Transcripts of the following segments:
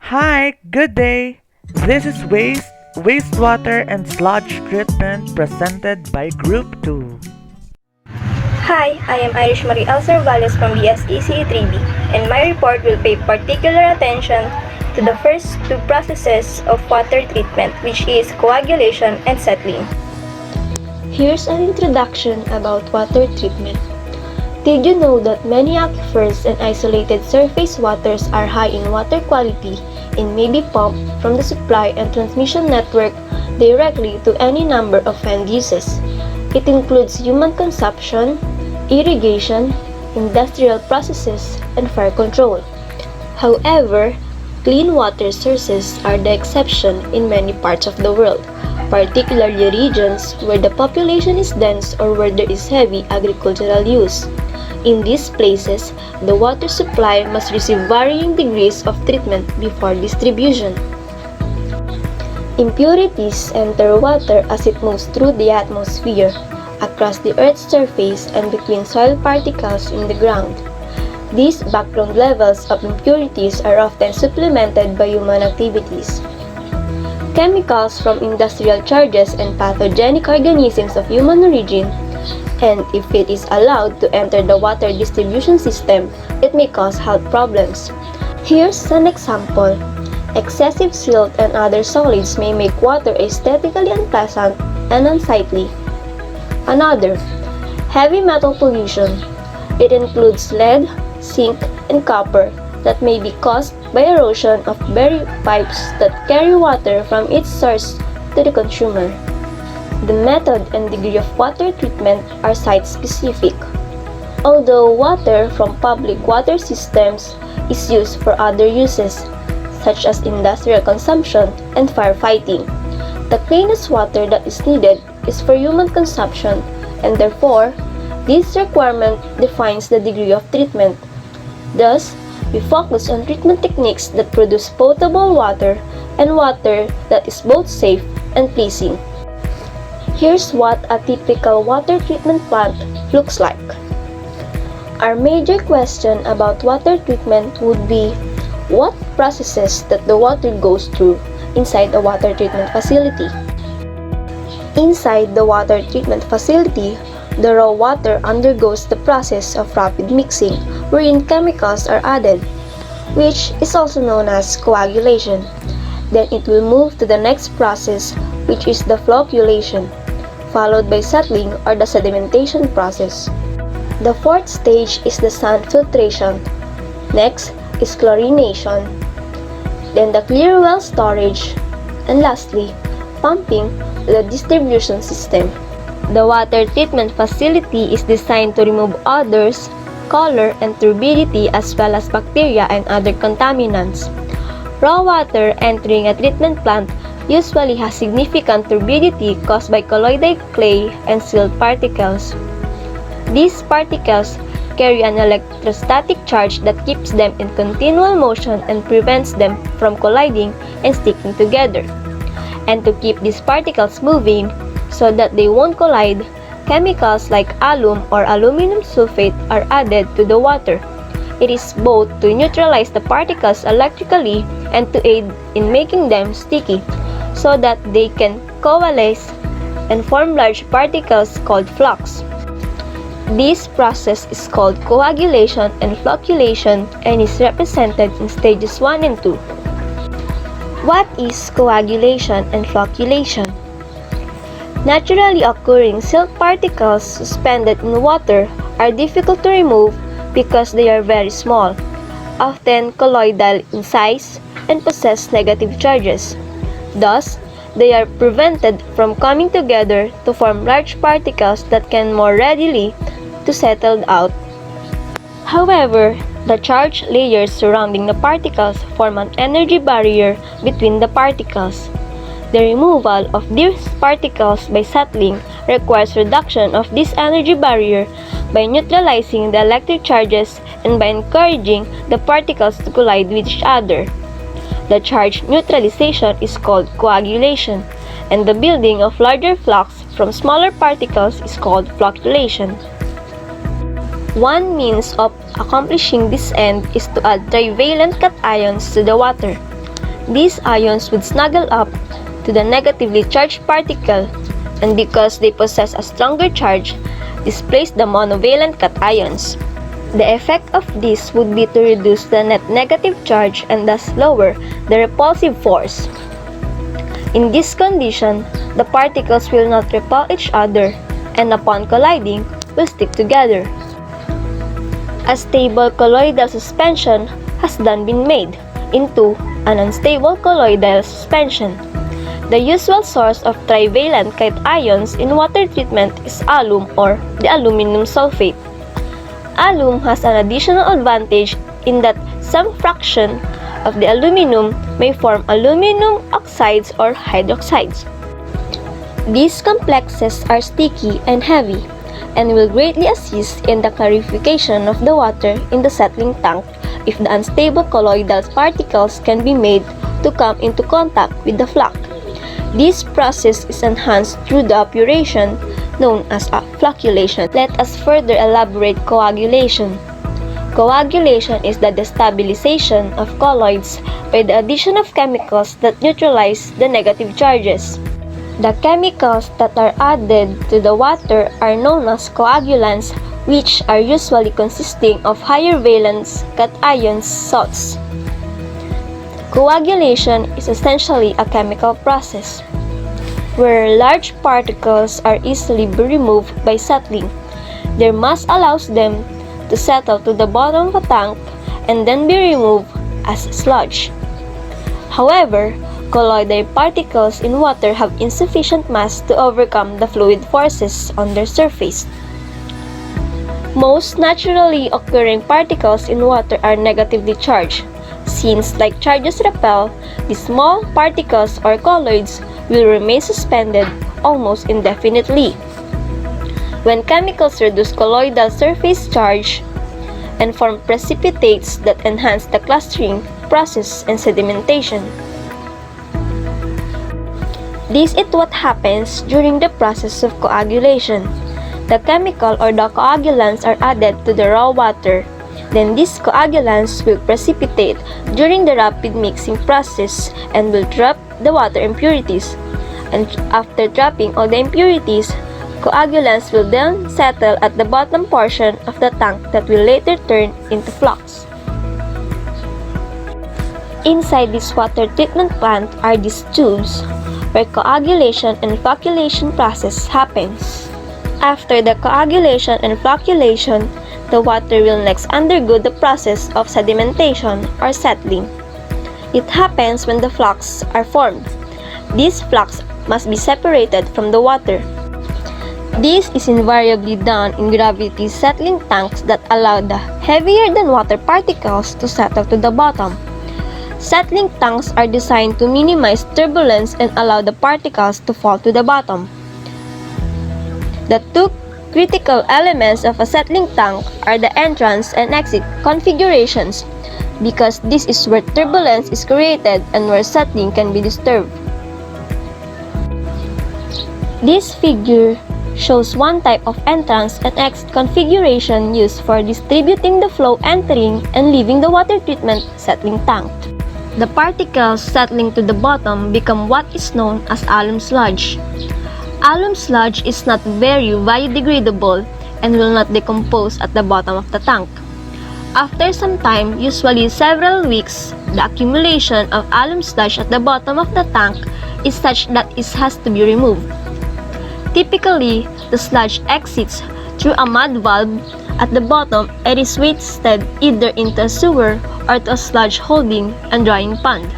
Hi, good day. This is Wastewater and Sludge treatment presented by Group 2. Hi, I am Irish Marie Elser Valles from the SECE 3B, and my report will pay particular attention to the first two processes of water treatment, which is coagulation and settling. Here's an introduction about water treatment. Did you know that many aquifers and isolated surface waters are high in water quality and may be pumped from the supply and transmission network directly to any number of end uses? It includes human consumption, irrigation, industrial processes, and fire control. However, clean water sources are the exception in many parts of the world, particularly regions where the population is dense or where there is heavy agricultural use. In these places, the water supply must receive varying degrees of treatment before distribution. Impurities enter water as it moves through the atmosphere, across the Earth's surface and between soil particles in the ground. These background levels of impurities are often supplemented by human activities. Chemicals from industrial charges and pathogenic organisms of human origin, and if it is allowed to enter the water distribution system, it may cause health problems. Here's an example. Excessive silt and other solids may make water aesthetically unpleasant and unsightly. Another, heavy metal pollution. It includes lead, zinc, and copper that may be caused by erosion of buried pipes that carry water from its source to the consumer. The method and degree of water treatment are site-specific. Although water from public water systems is used for other uses, such as industrial consumption and firefighting, the cleanest water that is needed is for human consumption, and therefore, this requirement defines the degree of treatment. Thus, we focus on treatment techniques that produce potable water and water that is both safe and pleasing. Here's what a typical water treatment plant looks like. Our major question about water treatment would be what processes that the water goes through inside a water treatment facility. Inside the water treatment facility, the raw water undergoes the process of rapid mixing wherein chemicals are added, which is also known as coagulation. Then it will move to the next process, which is the flocculation, followed by settling or the sedimentation process. The fourth stage is the sand filtration. Next is chlorination, then the clear well storage, and lastly, pumping to the distribution system. The water treatment facility is designed to remove odors, color, and turbidity as well as bacteria and other contaminants. Raw water entering a treatment plant usually has significant turbidity caused by colloidal clay and silt particles. These particles carry an electrostatic charge that keeps them in continual motion and prevents them from colliding and sticking together. And to keep these particles moving so that they won't collide, chemicals like alum or aluminum sulfate are added to the water. It is both to neutralize the particles electrically and to aid in making them sticky, so that they can coalesce and form large particles called flocks. This process is called coagulation and flocculation and is represented in stages 1 and 2. What is coagulation and flocculation? Naturally occurring silt particles suspended in water are difficult to remove because they are very small, often colloidal in size, and possess negative charges. Thus, they are prevented from coming together to form large particles that can more readily to settle out. However, the charged layers surrounding the particles form an energy barrier between the particles. The removal of these particles by settling requires reduction of this energy barrier by neutralizing the electric charges and by encouraging the particles to collide with each other. The charge neutralization is called coagulation, and the building of larger flocks from smaller particles is called flocculation. One means of accomplishing this end is to add trivalent cations to the water. These ions would snuggle up to the negatively charged particle, and because they possess a stronger charge, displace the monovalent cations. The effect of this would be to reduce the net negative charge and thus lower the repulsive force. In this condition, the particles will not repel each other, and upon colliding, will stick together. A stable colloidal suspension has then been made into an unstable colloidal suspension. The usual source of trivalent cations in water treatment is alum or the aluminum sulfate. Alum has an additional advantage in that some fraction of the aluminum may form aluminum oxides or hydroxides. These complexes are sticky and heavy and will greatly assist in the clarification of the water in the settling tank if the unstable colloidal particles can be made to come into contact with the flux. This process is enhanced through the operation known as flocculation. Let us further elaborate coagulation. Coagulation is the destabilization of colloids by the addition of chemicals that neutralize the negative charges. The chemicals that are added to the water are known as coagulants, which are usually consisting of higher valence cations salts. Coagulation is essentially a chemical process where large particles are easily removed by settling. Their mass allows them to settle to the bottom of a tank and then be removed as sludge. However, colloidal particles in water have insufficient mass to overcome the fluid forces on their surface. Most naturally occurring particles in water are negatively charged. Since like charges repel, the small particles or colloids will remain suspended almost indefinitely. When chemicals reduce colloidal surface charge and form precipitates that enhance the clustering process and sedimentation. This is what happens during the process of coagulation. The chemical or the coagulants are added to the raw water. Then these coagulants will precipitate during the rapid mixing process and will drop the water impurities. And after dropping all the impurities, coagulants will then settle at the bottom portion of the tank that will later turn into flux. Inside this water treatment plant are these tubes where coagulation and flocculation process happens. After the coagulation and flocculation, the water will next undergo the process of sedimentation or settling. It happens when the flux are formed. These flux must be separated from the water. This is invariably done in gravity settling tanks that allow the heavier than water particles to settle to the bottom. Settling tanks are designed to minimize turbulence and allow the particles to fall to the bottom. The two critical elements of a settling tank are the entrance and exit configurations, because this is where turbulence is created and where settling can be disturbed. This figure shows one type of entrance and exit configuration used for distributing the flow entering and leaving the water treatment settling tank. The particles settling to the bottom become what is known as alum sludge. Alum sludge is not very biodegradable and will not decompose at the bottom of the tank. After some time, usually several weeks, the accumulation of alum sludge at the bottom of the tank is such that it has to be removed. Typically, the sludge exits through a mud valve at the bottom and is wasted either into a sewer or to a sludge holding and drying pond.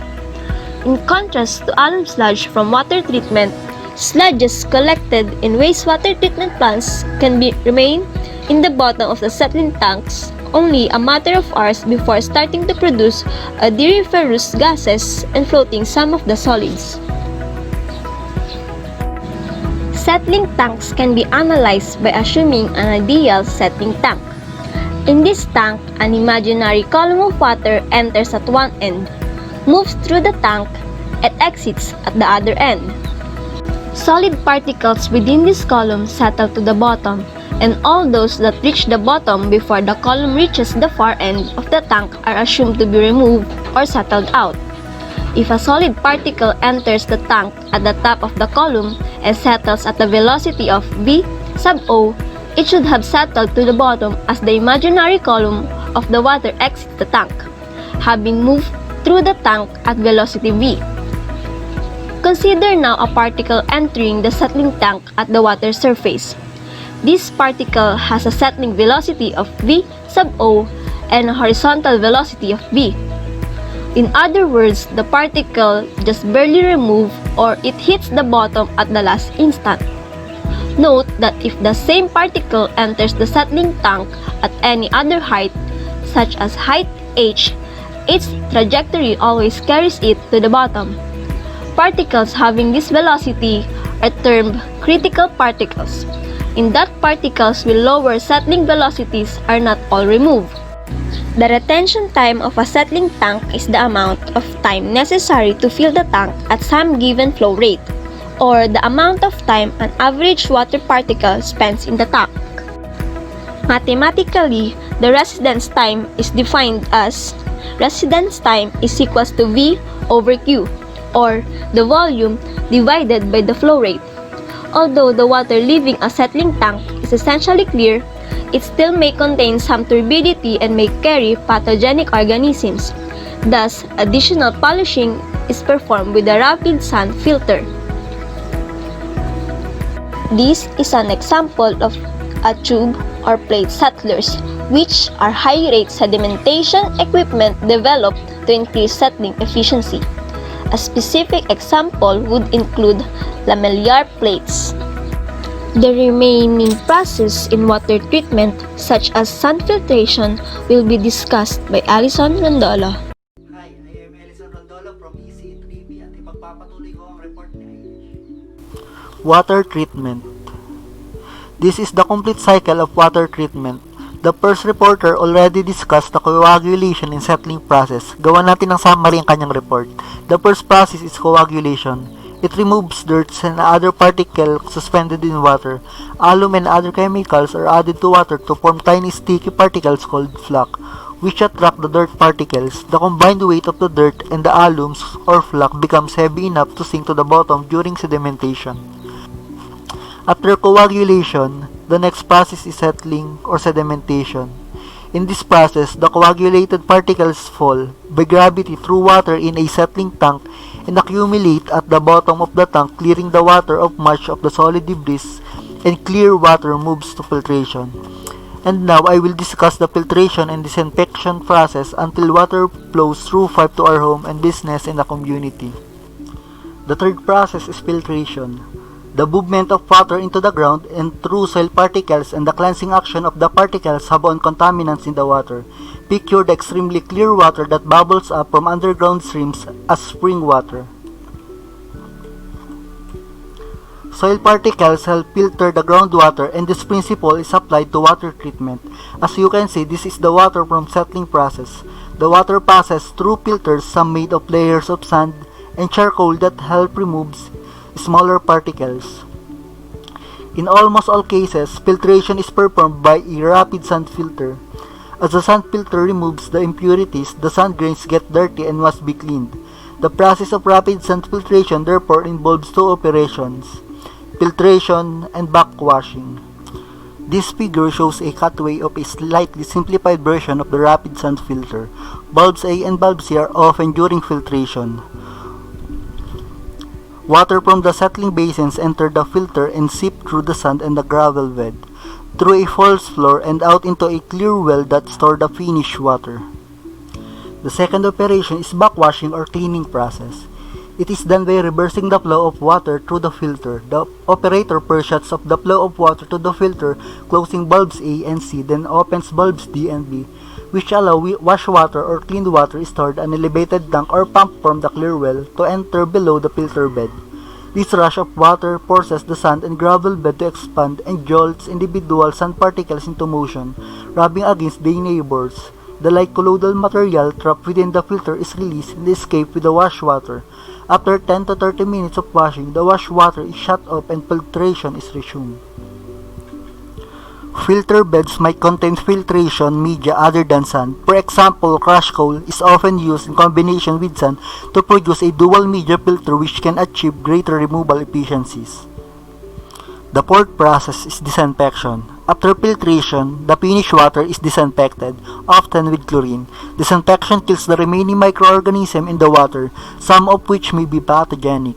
In contrast to alum sludge from water treatment, sludges collected in wastewater treatment plants can remain in the bottom of the settling tanks only a matter of hours before starting to produce aeriferous gases and floating some of the solids. Settling tanks can be analyzed by assuming an ideal settling tank. In this tank, an imaginary column of water enters at one end, moves through the tank, and exits at the other end. Solid particles within this column settle to the bottom, and all those that reach the bottom before the column reaches the far end of the tank are assumed to be removed or settled out. If a solid particle enters the tank at the top of the column and settles at the velocity of v sub o, it should have settled to the bottom as the imaginary column of the water exits the tank, having moved through the tank at velocity v. Consider now a particle entering the settling tank at the water surface. This particle has a settling velocity of v sub o and a horizontal velocity of v. In other words, the particle just barely removed or it hits the bottom at the last instant. Note that if the same particle enters the settling tank at any other height, such as height h, its trajectory always carries it to the bottom. Particles having this velocity are termed critical particles. In that particles with lower settling velocities are not all removed. The retention time of a settling tank is the amount of time necessary to fill the tank at some given flow rate, or the amount of time an average water particle spends in the tank. Mathematically, the residence time is defined as residence time is equals to V over Q, or the volume divided by the flow rate. Although the water leaving a settling tank is essentially clear, it still may contain some turbidity and may carry pathogenic organisms. Thus, additional polishing is performed with a rapid sand filter. This is an example of a tube or plate settlers, which are high-rate sedimentation equipment developed to increase settling efficiency. A specific example would include lamellar plates. The remaining process in water treatment, such as sand filtration, will be discussed by Alison Rondola. Hi, I am Alison Rondola from EC3B at ipagpapatuloy ko ang report ni Irish. Water treatment. This is the complete cycle of water treatment. The first reporter already discussed the coagulation and settling process. Gawa natin ng summary ang kanyang report. The first process is coagulation. It removes dirt and other particles suspended in water. Alum and other chemicals are added to water to form tiny sticky particles called flake, which attract the dirt particles. The combined weight of the dirt and the alums or flake becomes heavy enough to sink to the bottom during sedimentation. After coagulation, the next process is settling or sedimentation. In this process, the coagulated particles fall by gravity through water in a settling tank and accumulate at the bottom of the tank, clearing the water of much of the solid debris, and clear water moves to filtration. And now I will discuss the filtration and disinfection process until water flows through pipe to our home and business in the community. The third process is filtration. The movement of water into the ground and through soil particles and the cleansing action of the particles upon contaminants in the water. Picture the extremely clear water that bubbles up from underground streams as spring water. Soil particles help filter the groundwater, and this principle is applied to water treatment. As you can see, this is the water from settling process. The water passes through filters, some made of layers of sand and charcoal that help remove smaller particles. In almost all cases, filtration is performed by a rapid sand filter. As the sand filter removes the impurities, the sand grains get dirty and must be cleaned. The process of rapid sand filtration therefore involves two operations: filtration and backwashing. This figure shows a cutaway of a slightly simplified version of the rapid sand filter. Bulbs A and bulbs C are open during filtration. Water from the settling basins enter the filter and seep through the sand and the gravel bed, through a false floor and out into a clear well that stores the finished water. The second operation is backwashing or cleaning process. It is done by reversing the flow of water through the filter. The operator first shuts off the flow of water to the filter, closing bulbs A and C, then opens bulbs D and B, which allow wash water or cleaned water stored in an elevated tank or pump from the clear well to enter below the filter bed. This rush of water forces the sand and gravel bed to expand and jolts individual sand particles into motion, rubbing against their neighbors. The light colloidal material trapped within the filter is released and escapes with the wash water. After 10 to 30 minutes of washing, the wash water is shut off and filtration is resumed. Filter beds might contain filtration media other than sand. For example, crushed coal is often used in combination with sand to produce a dual media filter which can achieve greater removal efficiencies. The fourth process is disinfection. After filtration, the finished water is disinfected, often with chlorine. Disinfection kills the remaining microorganisms in the water, some of which may be pathogenic.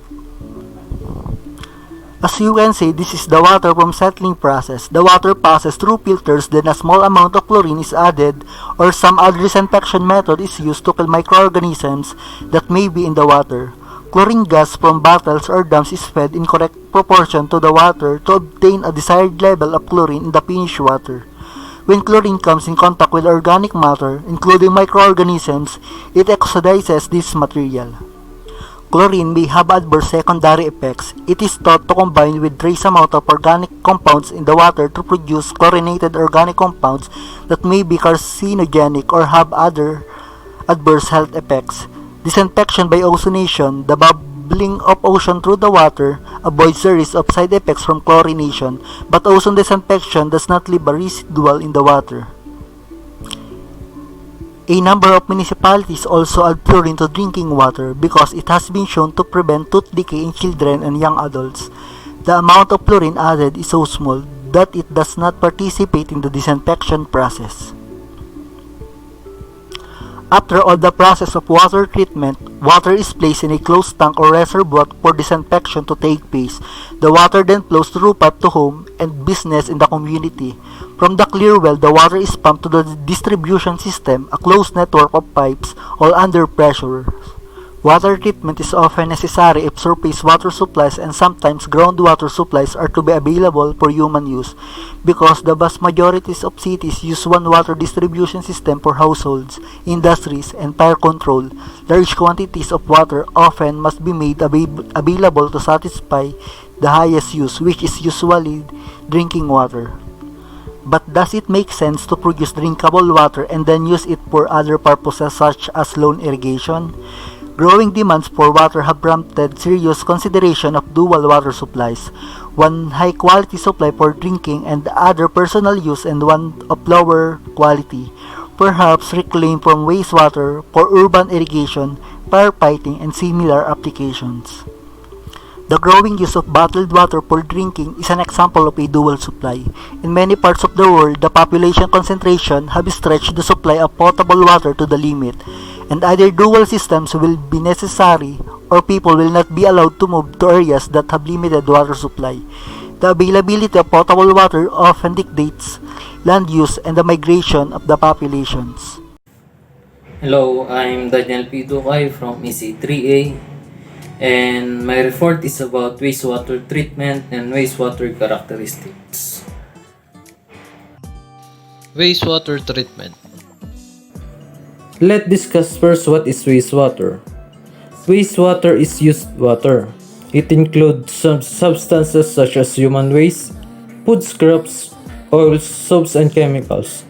As you can see, this is the water from settling process. The water passes through filters, then a small amount of chlorine is added or some other disinfection method is used to kill microorganisms that may be in the water. Chlorine gas from bottles or drums is fed in correct proportion to the water to obtain a desired level of chlorine in the finished water. When chlorine comes in contact with organic matter, including microorganisms, it oxidizes this material. Chlorine may have adverse secondary effects. It is thought to combine with trace amount of organic compounds in the water to produce chlorinated organic compounds that may be carcinogenic or have other adverse health effects. Disinfection by ozonation, the bubbling of ozone through the water, avoids the risk of side effects from chlorination, but ozone disinfection does not leave a residual in the water. A number of municipalities also add fluorine to drinking water because it has been shown to prevent tooth decay in children and young adults. The amount of fluorine added is so small that it does not participate in the disinfection process. After all the process of water treatment, water is placed in a closed tank or reservoir for disinfection to take place. The water then flows through pipe to home and business in the community. From the clear well, the water is pumped to the distribution system, a closed network of pipes, all under pressure. Water treatment is often necessary if surface water supplies and sometimes groundwater supplies are to be available for human use, because the vast majorities of cities use one water distribution system for households, industries, and fire control. Large quantities of water often must be made available to satisfy the highest use, which is usually drinking water. But does it make sense to produce drinkable water and then use it for other purposes such as lawn irrigation? Growing demands for water have prompted serious consideration of dual water supplies, one high-quality supply for drinking and the other personal use and one of lower quality, perhaps reclaimed from wastewater for urban irrigation, firefighting, and similar applications. The growing use of bottled water for drinking is an example of a dual supply. In many parts of the world, the population concentration have stretched the supply of potable water to the limit, and either dual systems will be necessary or people will not be allowed to move to areas that have limited water supply. The availability of potable water often dictates land use and the migration of the populations. Hello, I'm Daniel P. Ducay from EC3A, and my report is about wastewater treatment and wastewater characteristics. Wastewater treatment. Let's discuss first what is wastewater. Wastewater is used water. It includes some substances such as human waste, food scraps, oils, soaps, and chemicals.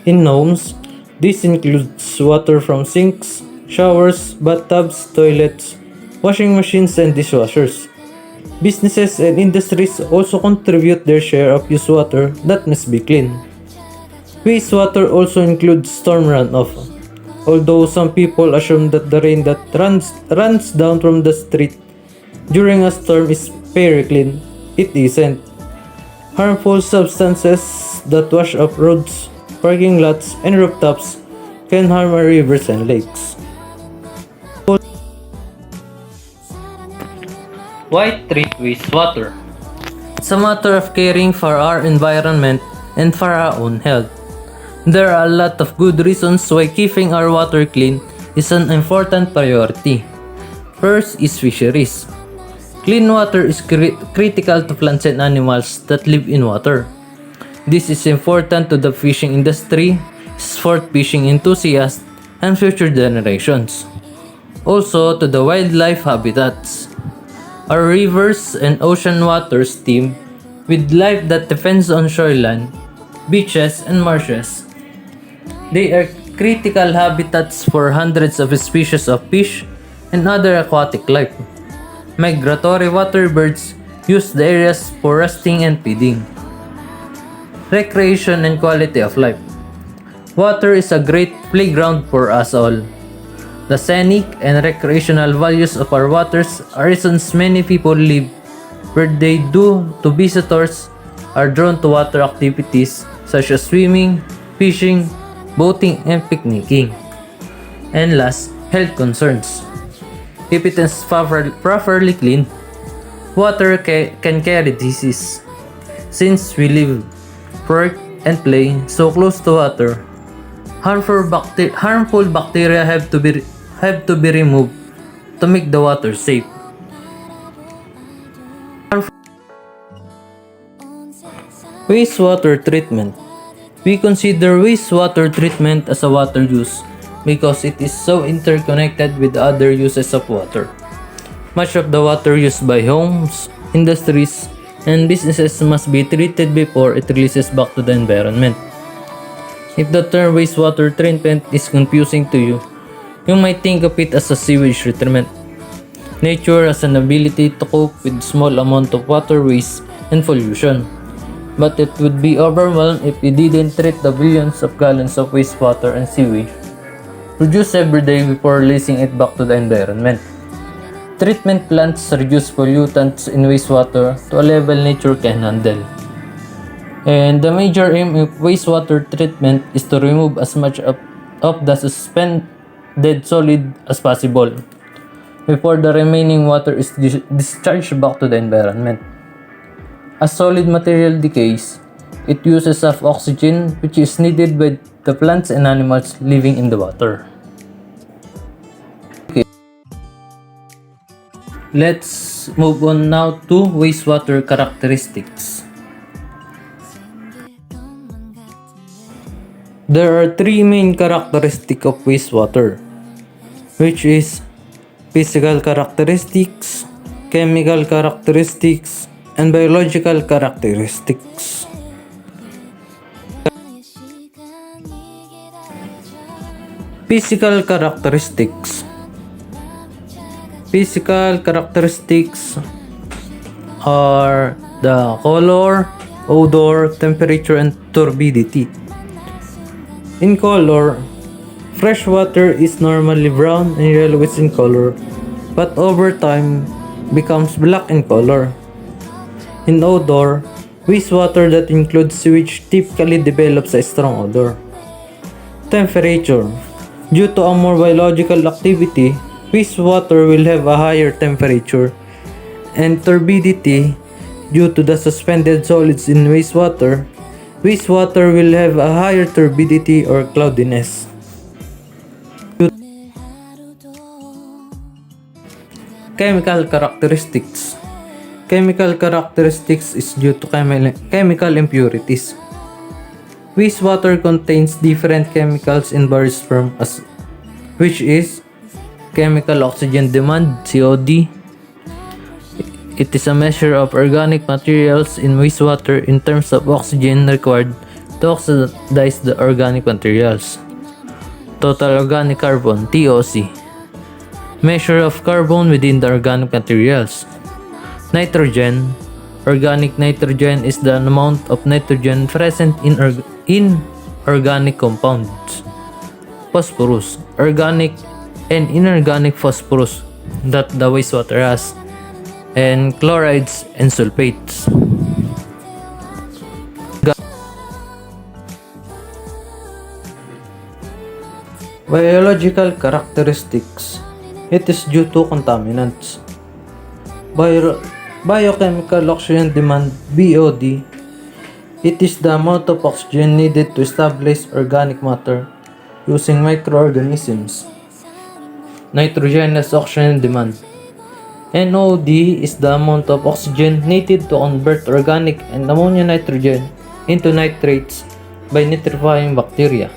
In homes, this includes water from sinks, showers, bathtubs, toilets, washing machines, and dishwashers. Businesses and industries also contribute their share of used water that must be clean. Wastewater also includes storm runoff. Although some people assume that the rain that runs down from the street during a storm is very clean, it isn't. Harmful substances that wash up roads, parking lots, and rooftops can harm our rivers and lakes. Why treat wastewater? It's a matter of caring for our environment and for our own health. There are a lot of good reasons why keeping our water clean is an important priority. First is fisheries. Clean water is critical to plants and animals that live in water. This is important to the fishing industry, sport fishing enthusiasts, and future generations. Also to the wildlife habitats. Our rivers and ocean waters teem with life that depends on shoreline, beaches, and marshes. They are critical habitats for hundreds of species of fish and other aquatic life. Migratory water birds use the areas for resting and feeding. recreation, and quality of life. Water is a great playground for us all. The scenic and recreational values of our waters are reasons many people live where they do to visitors are drawn to water activities such as swimming, fishing, boating, and picnicking. And last, health concerns. If it is properly clean, water can carry disease. Since we live, work, and play so close to water, harmful bacteria have to be removed to make the water safe. Wastewater treatment. We consider wastewater treatment as a water use because it is so interconnected with other uses of water. Much of the water used by homes, industries, and businesses must be treated before it releases back to the environment. If the term wastewater treatment is confusing to you, you might think of it as a sewage treatment. Nature has an ability to cope with small amount of water waste and pollution, but it would be overwhelmed if we didn't treat the billions of gallons of wastewater and sewage produced every day before releasing it back to the environment. Treatment plants reduce pollutants in wastewater to a level nature can handle. And the major aim of wastewater treatment is to remove as much of the suspended solid as possible before the remaining water is discharged back to the environment. As solid material decays, it uses up oxygen which is needed by the plants and animals living in the water. Let's move on now to wastewater characteristics. There are three main characteristics of wastewater, which is physical characteristics, chemical characteristics, and biological characteristics. Physical characteristics. Physical characteristics are the color, odor, temperature, and turbidity. In color, fresh water is normally brown and yellowish in color, but over time becomes black in color. In odor, wastewater that includes sewage typically develops a strong odor. Temperature. Due to a more biological activity, wastewater will have a higher temperature. And turbidity. Due to the suspended solids in wastewater, wastewater will have a higher turbidity or cloudiness. Chemical characteristics. Chemical characteristics is due to chemical impurities. Wastewater contains different chemicals in various forms, which is chemical oxygen demand (COD). It is a measure of organic materials in wastewater in terms of oxygen required to oxidize the organic materials. Total organic carbon (TOC). Measure of carbon within the organic materials. Nitrogen. Organic nitrogen is the amount of nitrogen present in organic compounds. Phosphorus. Organic and inorganic phosphorus that the wastewater has. And chlorides and sulfates. Biological characteristics. It is due to contaminants. Biochemical oxygen demand (BOD). It is the amount of oxygen needed to establish organic matter using microorganisms. Nitrogenous oxygen demand. NOD is the amount of oxygen needed to convert organic and ammonia nitrogen into nitrates by nitrifying bacteria.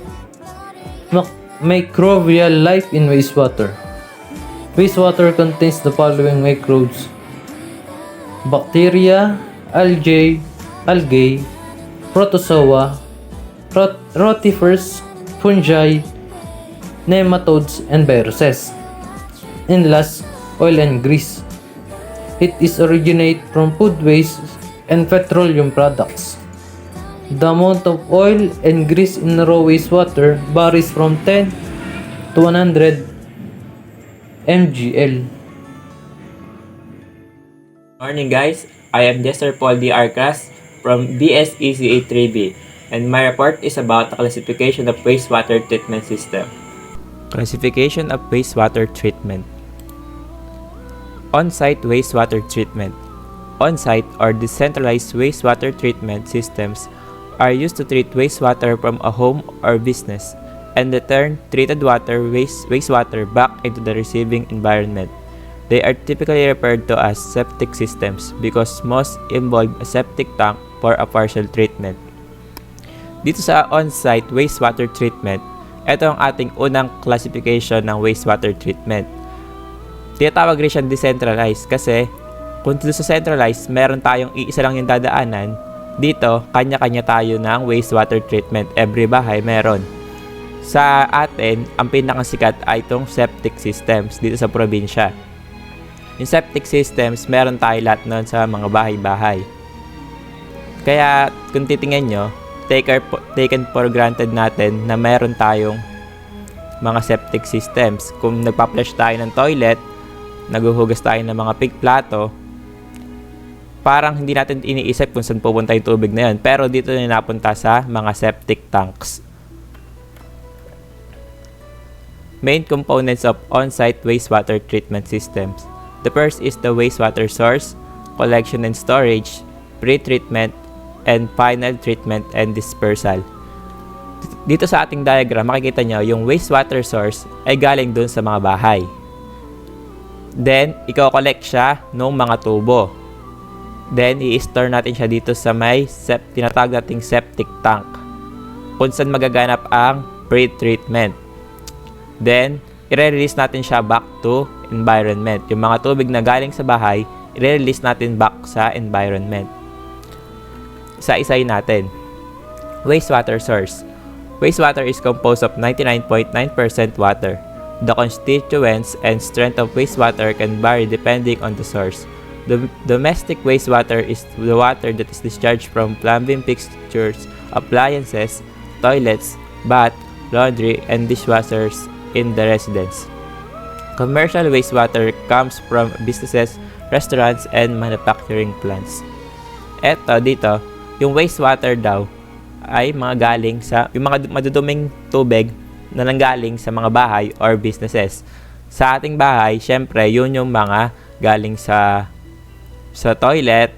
Microbial life in wastewater. Wastewater contains the following microbes: bacteria, algae, protozoa, rotifers, fungi, nematodes, and viruses. And last, oil and grease. It is originate from food waste and petroleum products. The amount of oil and grease in raw wastewater varies from 10 to 100 mgl. Morning guys, I am Jester Paul D. Arcas from BSECA 3B and my report is about the classification of wastewater treatment system. Classification of wastewater treatment. On-site wastewater treatment. On-site or decentralized wastewater treatment systems are used to treat wastewater from a home or business and return treated wastewater back into the receiving environment. They are typically referred to as septic systems because most involve a septic tank for a partial treatment. Dito sa on-site wastewater treatment, ito ang ating unang classification ng wastewater treatment. Tinatawag rin siyang decentralized kasi kung dito sa centralized, meron tayong iisa lang yung dadaanan. Dito, kanya-kanya tayo ng wastewater treatment. Every bahay meron. Sa atin, ang pinakasikat ay itong septic systems dito sa probinsya. Yung septic systems, meron tayo lahat nun sa mga bahay-bahay. Kaya, kung titingnan nyo, taken for granted natin na meron tayong mga septic systems. Kung nagpa-flush tayo ng toilet, naguhugas tayo ng mga pig plato, parang hindi natin iniisip kung saan pupunta yung tubig na yun. Pero dito na napunta sa mga septic tanks. Main components of on-site wastewater treatment systems. The first is the wastewater source, collection and storage, pre-treatment, and final treatment and dispersal. Dito sa ating diagram, makikita nyo yung wastewater source ay galing dun sa mga bahay. Then, i-collect siya ng mga tubo. Then, i-store natin siya dito sa may tinatawag nating septic tank kung saan magaganap ang pre-treatment. Then, i-release natin siya back to environment. Yung mga tubig na galing sa bahay, i-release natin back sa environment. Isa-isay natin. Wastewater source. Wastewater is composed of 99.9% water. The constituents and strength of wastewater can vary depending on the source. The domestic wastewater is the water that is discharged from plumbing fixtures, appliances, toilets, bath, laundry, and dishwashers in the residence. Commercial wastewater comes from businesses, restaurants, and manufacturing plants. Eto dito, yung wastewater daw ay mga galing sa yung mga maduduming tubig na nanggaling sa mga bahay or businesses. Sa ating bahay, syempre, yun yung mga galing sa toilet,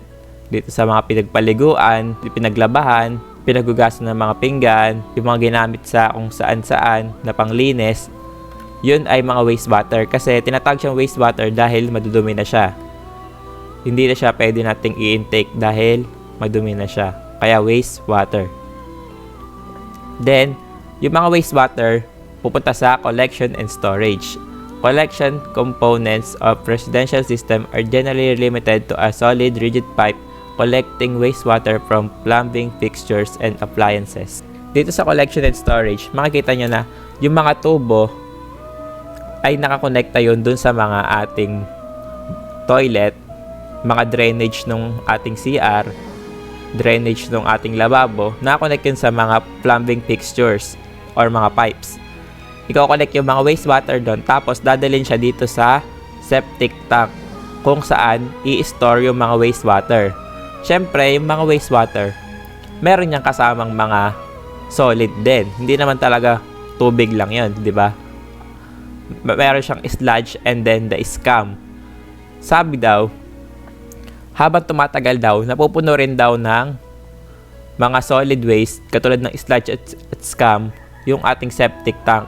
dito sa mga pinagpaliguan, pinaglabahan, pinagugasan ng mga pinggan, yung mga ginamit sa kung saan-saan na panglinis, yun ay mga wastewater. Kasi tinatawag siyang wastewater dahil madudumi na siya. Hindi na siya pwede nating i-intake dahil madumi na siya. Kaya wastewater. Then, yung mga wastewater pupunta sa collection and storage. Collection components of residential system are generally limited to a solid rigid pipe collecting wastewater from plumbing fixtures and appliances. Dito sa collection and storage, makikita nyo na yung mga tubo ay nakakonekta yun dun sa mga ating toilet, mga drainage ng ating CR, drainage ng ating lababo, nakakonect yun sa mga plumbing fixtures or mga pipes. I-collect yung mga wastewater doon, tapos dadalhin siya dito sa septic tank kung saan i-store yung mga wastewater. Syempre, yung mga wastewater, meron niyang kasamang mga solid din. Hindi naman talaga tubig lang yun, di ba? Meron siyang sludge and then the scum. Sabi daw, habang tumatagal daw, napupuno rin daw ng mga solid waste katulad ng sludge at scum yung ating septic tank.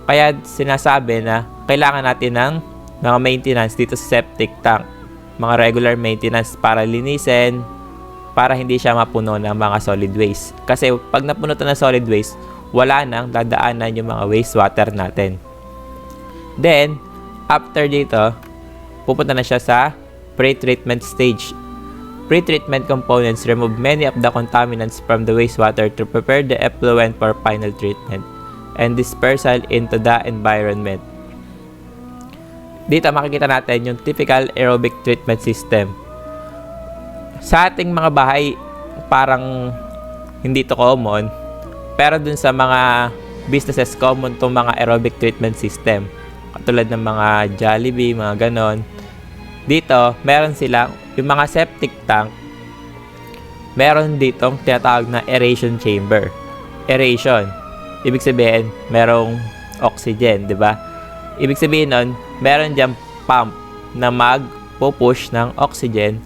Kaya sinasabi na kailangan natin ng mga maintenance dito sa septic tank. Mga regular maintenance para linisin, para hindi siya mapuno ng mga solid waste. Kasi pag napuno ito ng solid waste, wala nang dadaanan yung mga wastewater natin. Then, after dito, pupunta na siya sa pre-treatment stage. Pre-treatment components remove many of the contaminants from the wastewater to prepare the effluent for final treatment and dispersal into the environment. Dito makikita natin yung typical aerobic treatment system. Sa ating mga bahay, parang hindi to common. Pero dun sa mga businesses, common tong mga aerobic treatment system. Katulad ng mga Jollibee, mga ganon. Dito, meron silang yung mga septic tank. Meron ditong tinatawag na aeration chamber. Aeration, ibig sabihin, merong oxygen, di ba? Ibig sabihin nun, meron diyang pump na mag-push ng oxygen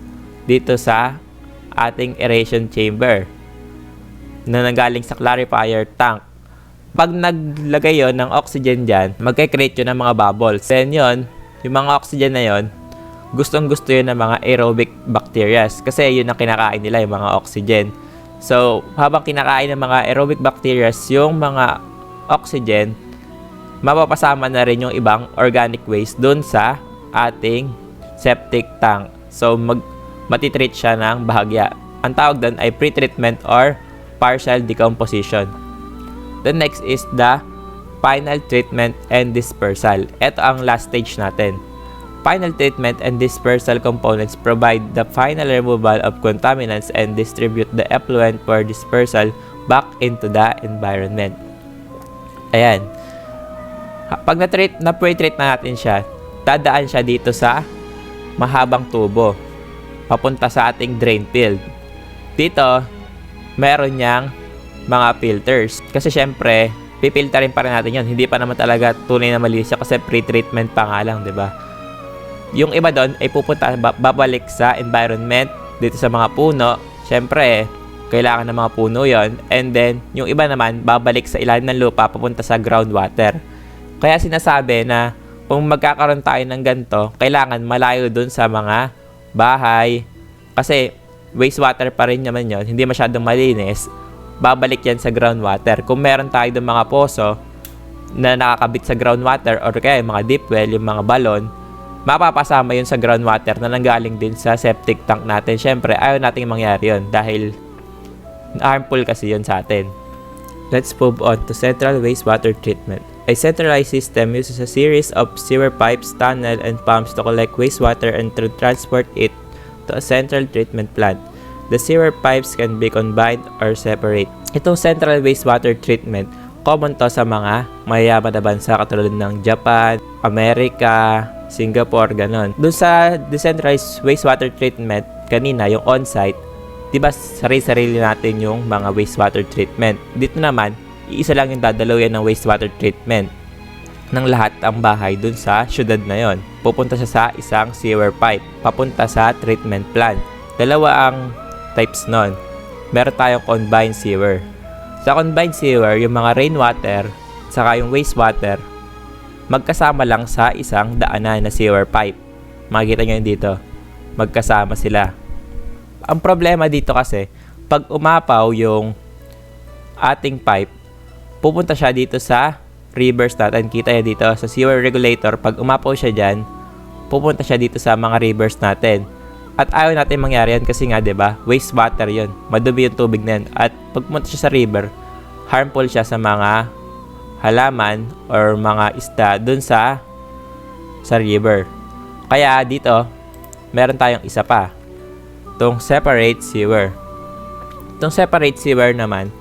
dito sa ating aeration chamber na nanggaling sa clarifier tank. Pag naglagay yon ng oxygen dyan, magkakreate yun ng mga bubbles. Then yun, yung mga oxygen na yon, gustong-gusto yun ng mga aerobic bacteria kasi yun ang kinakain nila, yung mga oxygen. So, habang kinakain ng mga aerobic bacteria yung mga oxygen, mapapasama na rin yung ibang organic waste dun sa ating septic tank. So, matitreat siya ng bahagya. Ang tawag doon ay pre-treatment or partial decomposition. The next is the final treatment and dispersal. Ito ang last stage natin. Final treatment and dispersal components provide the final removal of contaminants and distribute the effluent for dispersal back into the environment. Ayan. Pag na-pre-treat na natin siya, dadaan siya dito sa mahabang tubo papunta sa ating drain field. Dito, meron niyang mga filters. Kasi syempre, pipilterin pa rin natin yun. Hindi pa naman talaga tunay na malinis siya kasi pre-treatment pa nga lang, di ba? Yung iba doon ay babalik sa environment, dito sa mga puno. Syempre, kailangan ng mga puno yon. And then, yung iba naman, babalik sa ilalim ng lupa papunta sa groundwater. Kaya sinasabi na kung magkakaroon tayo ng ganito, kailangan malayo doon sa mga bahay. Kasi, wastewater pa rin naman yun, hindi masyadong malinis, babalik yan sa groundwater. Kung meron tayo ng mga poso na nakakabit sa groundwater or kaya mga deep well, yung mga balon, mapapasama yun sa groundwater na nanggaling din sa septic tank natin. Syempre, ayaw nating mangyari yun dahil harmful kasi yun sa atin. Let's move on to central wastewater treatment. A centralized system uses a series of sewer pipes, tunnel, and pumps to collect wastewater and to transport it to a central treatment plant. The sewer pipes can be combined or separate. Itong central wastewater treatment, common to sa mga mayayaman na bansa katulad ng Japan, Amerika, Singapore, ganon. Doon sa decentralized wastewater treatment, kanina yung on-site, diba sarili-sarili natin yung mga wastewater treatment. Dito naman, iisa lang yung dadalaw yan ng wastewater treatment ng lahat ang bahay dun sa syudad na yon. Pupunta siya sa isang sewer pipe, papunta sa treatment plant. Dalawa ang types nun. Meron tayong combined sewer. Sa combined sewer, yung mga rainwater, saka yung wastewater, magkasama lang sa isang daanan na sewer pipe. Makikita nyo yun dito. Magkasama sila. Ang problema dito kasi, pag umapaw yung ating pipe, pupunta siya dito sa rivers natin. Kita niya dito sa sewer regulator. Pag umapaw siya dyan, pupunta siya dito sa mga rivers natin. At ayaw natin mangyari yan kasi nga, diba, wastewater yun. Madumi yung tubig na yan. At pag pumunta siya sa river, harmful siya sa mga halaman or mga isda dun sa river. Kaya dito, meron tayong isa pa. Itong separate sewer. Itong separate sewer naman,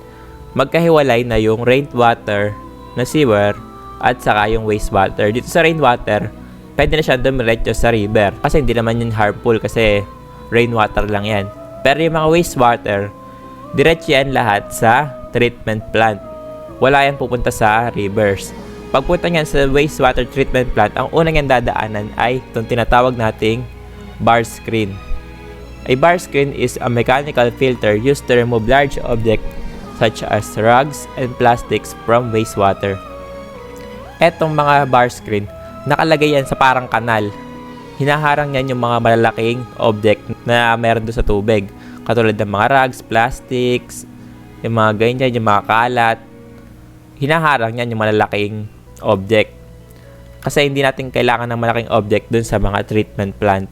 magkahiwalay na yung rainwater na sewer at saka yung wastewater. Dito sa rainwater, pwede na siya dumiretso sa river kasi hindi naman yun harmful kasi rainwater lang yan. Pero yung mga wastewater, diretso yan lahat sa treatment plant. Wala yan pupunta sa rivers. Pagpunta yan sa wastewater treatment plant, ang unang yan dadaanan ay itong tinatawag nating bar screen. A bar screen is a mechanical filter used to remove large objects such as rugs and plastics from wastewater. Etong mga bar screen, nakalagay yan sa parang kanal. Hinaharang yan yung mga malalaking object na meron doon sa tubig. Katulad ng mga rugs, plastics, yung mga ganyan, yung mga kalat. Hinaharang yan yung malalaking object. Kasi hindi natin kailangan ng malaking object doon sa mga treatment plant.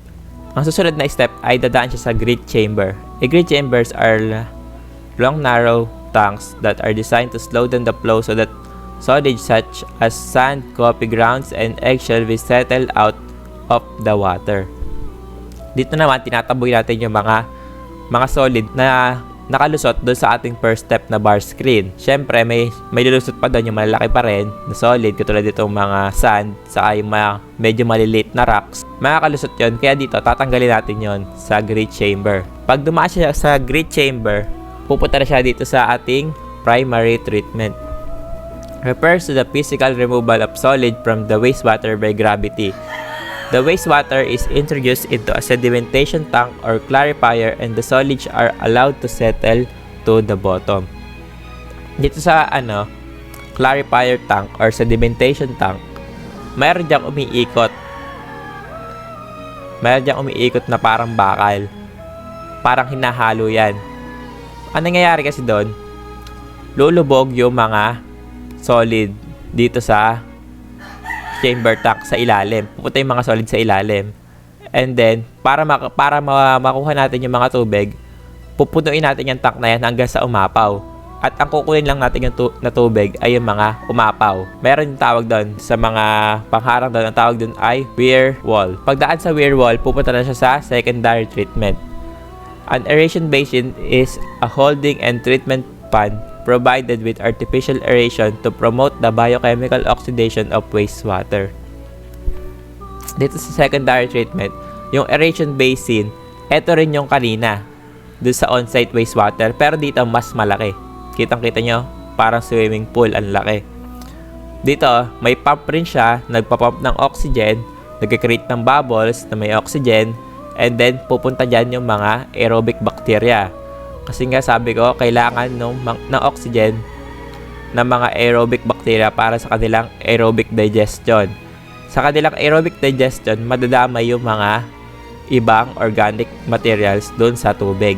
Ang susunod na step ay dadaan siya sa grid chamber. A grid chambers are long, narrow tanks that are designed to slow down the flow so that solid such as sand, coffee grounds, and eggshell will settle out of the water. Dito naman, tinataboy natin yung mga solid na nakalusot doon sa ating first step na bar screen. Syempre, may lulusot pa doon yung malalaki pa rin na solid, katulad itong mga sand, saka yung mga medyo maliliit na rocks. Makakalusot yun, kaya dito tatanggalin natin yon sa grit chamber. Pag dumaan siya sa grit chamber, pupunta na siya dito sa ating primary treatment. Refers to the physical removal of solid from the wastewater by gravity. The wastewater is introduced into a sedimentation tank or clarifier and the solids are allowed to settle to the bottom. Dito sa clarifier tank or sedimentation tank, mayroon diyang umiikot. Mayroon diyang umiikot na parang bakal. Parang hinahalo yan. Ang nangyayari kasi doon, lulubog yung mga solid dito sa chamber tank sa ilalim. Pupunta yung mga solid sa ilalim. And then, para makuha natin yung mga tubig, pupunuin natin yung tank na yan hanggang sa umapaw. At ang kukunin lang natin yung na tubig ay yung mga umapaw. Meron yung tawag doon sa mga pangharang doon. Ang tawag doon ay weir wall. Pagdaan sa weir wall, pupunta na siya sa secondary treatment. An aeration basin is a holding and treatment pan provided with artificial aeration to promote the biochemical oxidation of wastewater. Dito sa secondary treatment, yung aeration basin, ito rin yung kanina, doon sa on-site wastewater, pero dito mas malaki. Kitang-kita nyo, parang swimming pool, ang laki. Dito, may pump rin siya, nagpa-pump ng oxygen, nag-create ng bubbles na may oxygen, and then pupunta dyan yung mga aerobic bacteria. Kasi nga sabi ko, kailangan ng oxygen ng mga aerobic bacteria para sa kanilang aerobic digestion. Sa kanilang aerobic digestion, madadamay yung mga ibang organic materials doon sa tubig.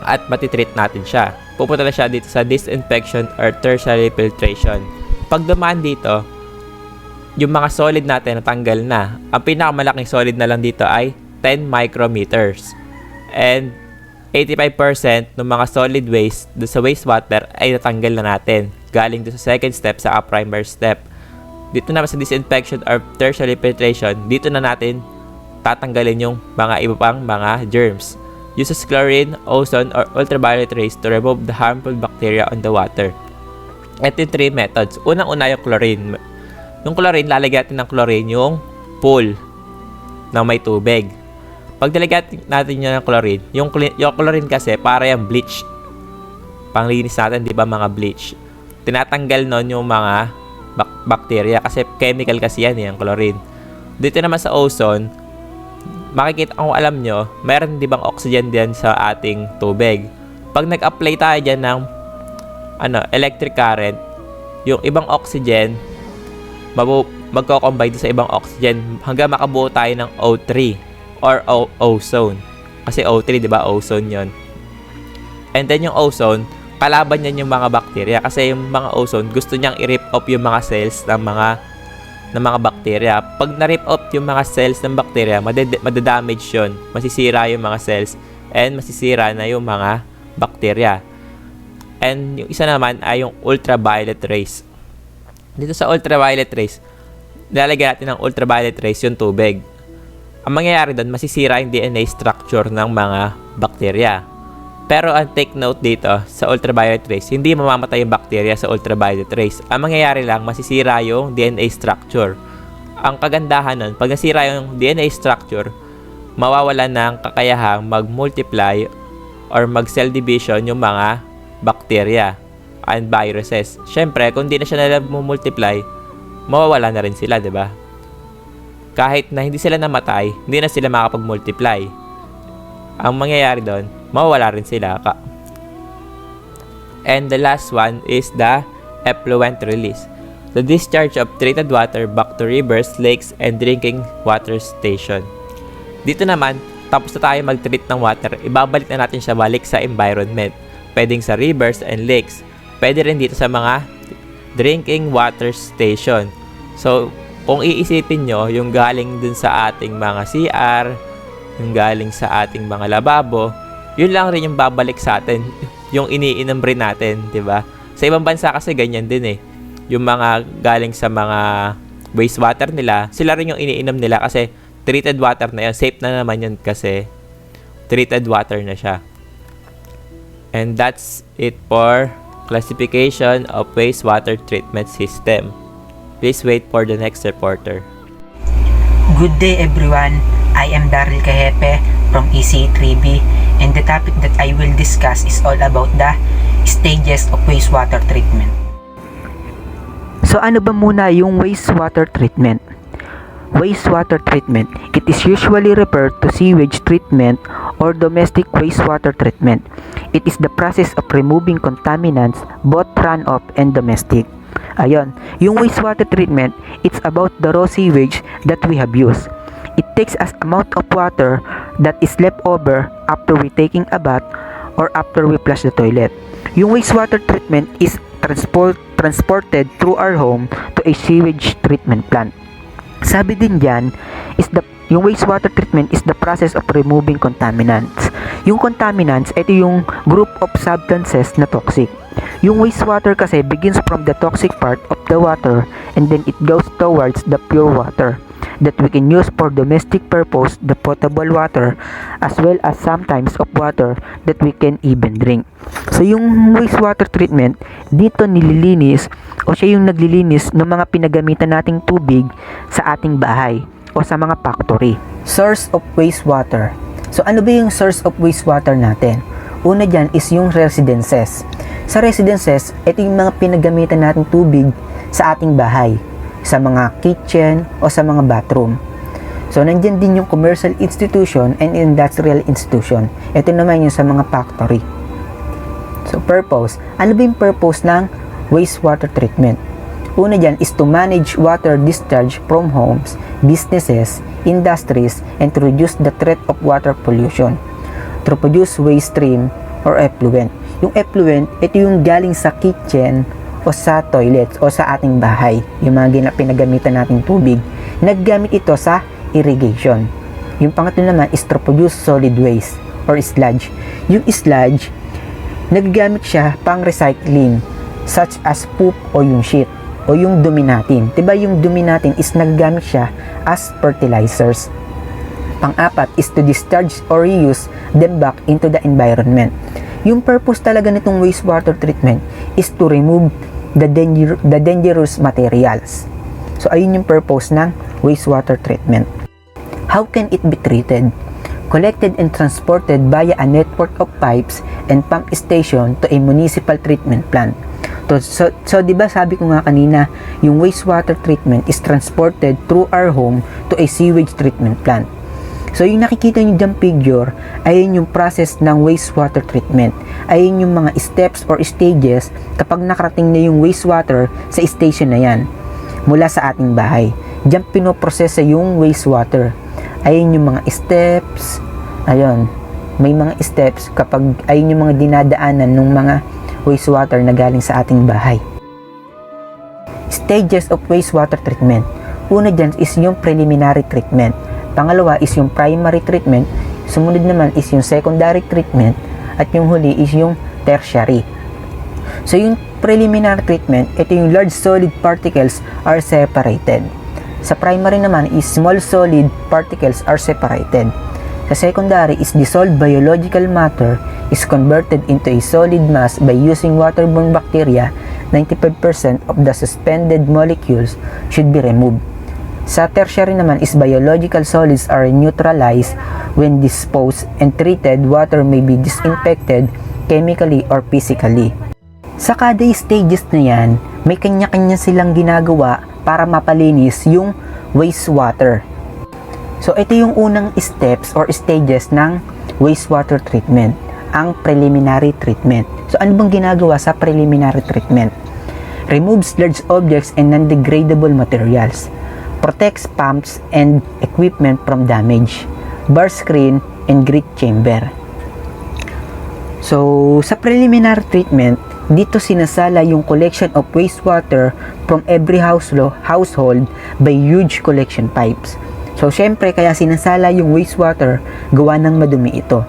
At matitreat natin siya. Pupunta na siya dito sa disinfection or tertiary filtration. Pag dumaan dito, yung mga solid natin natanggal na. Ang pinakamalaking solid na lang dito ay 10 micrometers. And 85% ng mga solid waste doon sa wastewater ay natanggal na natin. Galing doon sa second step sa primary step. Dito naman sa disinfection or tertiary filtration, dito na natin tatanggalin yung mga iba pang mga germs. Uses chlorine, ozone, or ultraviolet rays to remove the harmful bacteria on the water. Ito yung 3 methods. Unang-una yung chlorine. Yung chlorine, lalagyan natin ng chlorine yung pool na may tubig. Pag nilagyan natin yun ng chlorine, yung chlorine kasi para yung bleach. Panglinis natin, di ba, mga bleach. Tinatanggal nun yung mga bacteria kasi chemical kasi yan, yung chlorine. Dito naman sa ozone, makikita kung alam nyo, meron di bang oxygen din sa ating tubig. Pag nag-apply tayo dyan ng electric current, yung ibang oxygen, magko-combine sa ibang oxygen hanggang makabuo tayo ng O3 or ozone. Kasi O3, di ba? Ozone yon. And then yung ozone, kalaban yan yung mga bacteria. Kasi yung mga ozone, gusto niyang i-rip off yung mga cells ng mga bacteria. Pag na-rip off yung mga cells ng bacteria, madadamage yun. Masisira yung mga cells and masisira na yung mga bacteria. And yung isa naman ay yung ultraviolet rays. Dito sa ultraviolet rays, nilalagyan natin ng ultraviolet rays yung tubig. Ang mangyayari doon, masisira yung DNA structure ng mga bacteria. Pero ang take note dito sa ultraviolet rays, hindi mamamatay yung bacteria sa ultraviolet rays. Ang mangyayari lang, masisira yung DNA structure. Ang kagandahan nun, pag nasira yung DNA structure, mawawala ng kakayahang mag-multiply or mag-cell division yung mga bacteria and viruses. Syempre, kung di na siya nila multiply, mawawala na rin sila, di ba? Kahit na hindi sila namatay, hindi na sila makapag-multiply. Ang mangyayari doon, mawawala rin sila. And the last one is the effluent release. The discharge of treated water back to rivers, lakes, and drinking water station. Dito naman, tapos na tayo mag-treat ng water, ibabalik na natin siya balik sa environment. Pwedeng sa rivers and lakes. Pwede rin dito sa mga drinking water station. So, kung iisipin nyo, yung galing dun sa ating mga CR, yung galing sa ating mga lababo, yun lang rin yung babalik sa atin, yung iniinom rin natin, di ba? Sa ibang bansa kasi ganyan din eh. Yung mga galing sa mga wastewater nila, sila rin yung iniinom nila kasi treated water na yun. Safe na naman yun kasi treated water na siya. And that's it for classification of wastewater treatment system. Please wait for the next reporter. Good day everyone, I am Daryl Cajepe from ECE3B, and the topic that I will discuss is all about the stages of wastewater treatment. So ano ba muna yung wastewater treatment? Wastewater treatment, it is usually referred to sewage treatment or domestic wastewater treatment. It is the process of removing contaminants, both runoff and domestic. Ayon, yung wastewater treatment, it's about the raw sewage that we have used. It takes us amount of water that is left over after we taking a bath or after we flush the toilet. Yung wastewater treatment is transported through our home to a sewage treatment plant. Sabi din dyan, yung wastewater treatment is the process of removing contaminants. Yung contaminants, ito yung group of substances na toxic. Yung wastewater kasi begins from the toxic part of the water and then it goes towards the pure water that we can use for domestic purpose, the potable water, as well as sometimes of water that we can even drink. So yung wastewater treatment, dito nililinis o siya yung naglilinis ng mga pinagamitan nating tubig sa ating bahay o sa mga factory. Source of wastewater. So ano ba yung source of wastewater natin? Una dyan is yung residences. Sa residences, ito yung mga pinagamitan nating tubig sa ating bahay, sa mga kitchen o sa mga bathroom. So nandyan din yung commercial institution and industrial institution. Ito naman yung sa mga factory. So purpose, ano ba yung purpose ng wastewater treatment? Una dyan is to manage water discharge from homes, businesses, industries, and to reduce the threat of water pollution. To produce waste stream or effluent. Yung effluent, ito yung galing sa kitchen o sa toilets o sa ating bahay. Yung mga pinagamitan nating tubig. Naggamit ito sa irrigation. Yung pangatlo naman is to produce solid waste or sludge. Yung sludge, naggamit siya pang recycling such as poop o yung shit o yung dumi natin. Diba yung dumi natin is naggamit siya as fertilizers. Pang-apat is to discharge or reuse them back into the environment. Yung purpose talaga nitong wastewater treatment is to remove the dangerous materials. So ayun yung purpose ng wastewater treatment. How can it be treated? Collected and transported via a network of pipes and pump station to a municipal treatment plant. So diba sabi ko nga kanina, yung wastewater treatment is transported through our home to a sewage treatment plant. So yung nakikita nyo dyan figure, ayun yung process ng wastewater treatment. Ayun yung mga steps or stages kapag nakarating na yung wastewater sa station na yan mula sa ating bahay. Diyan pinoprosesa yung wastewater. Ayun yung mga steps. Ayun, may mga steps kapag ayun yung mga dinadaanan ng mga wastewater na galing sa ating bahay. Stages of wastewater treatment. Una dyan is yung preliminary treatment. Pangalawa is yung primary treatment, sumunod naman is yung secondary treatment, at yung huli is yung tertiary. So yung preliminary treatment, ito yung large solid particles are separated. Sa primary naman is small solid particles are separated. Sa secondary is dissolved biological matter is converted into a solid mass by using waterborne bacteria. 95% of the suspended molecules should be removed. Sa tertiary naman is biological solids are neutralized when disposed and treated. Water may be disinfected chemically or physically. Sa kada stages na yan, may kanya-kanya silang ginagawa para mapalinis yung wastewater. So ito yung unang steps or stages ng wastewater treatment, ang preliminary treatment. So ano bang ginagawa sa preliminary treatment? Removes large objects and non-degradable materials. Protects pumps and equipment from damage, bar screen, and grit chamber. So, sa preliminary treatment, dito sinasala yung collection of wastewater from every household by huge collection pipes. So, syempre, kaya sinasala yung wastewater, gawa ng madumi ito.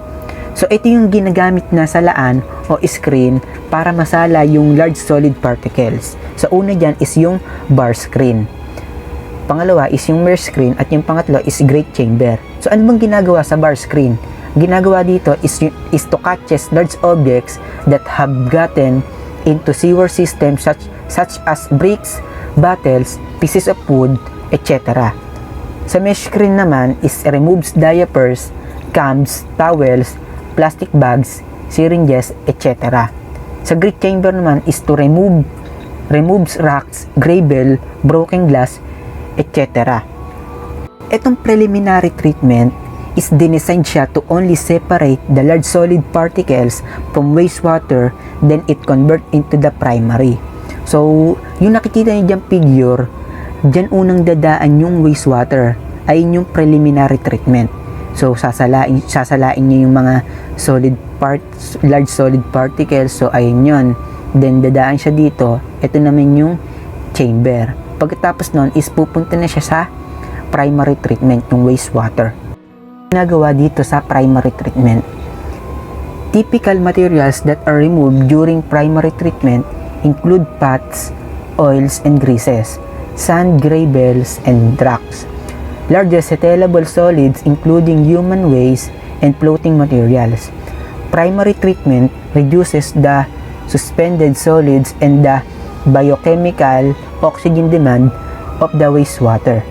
So, ito yung ginagamit na salaan o screen para masala yung large solid particles. So, una dyan is yung bar screen. Pangalawa is yung mirror screen at yung pangatlo is grate chamber. So ano bang ginagawa sa bar screen? ginagawa dito is to catches large objects that have gotten into sewer systems such as bricks, bottles, pieces of wood, etc. Sa mesh screen naman is removes diapers, cams, towels, plastic bags, syringes, etc. Sa grit chamber naman is to removes rocks, gravel, broken glass, etc. Itong preliminary treatment is designed siya to only separate the large solid particles from wastewater, then it convert into the primary. So, yung nakikita niyo dyan figure, dyan unang dadaan yung wastewater, ay yung preliminary treatment. So, sasalain niya yung mga large solid particles. So, ayun yun. Then, dadaan siya dito. Ito naman yung chamber. Pagkatapos nun is pupunta na siya sa primary treatment, yung wastewater. Ginagawa dito sa primary treatment. Typical materials that are removed during primary treatment include fats, oils, and greases, sand, gravels, and rocks. Large acetylable solids including human waste and floating materials. Primary treatment reduces the suspended solids and the biochemical oxygen demand of the wastewater.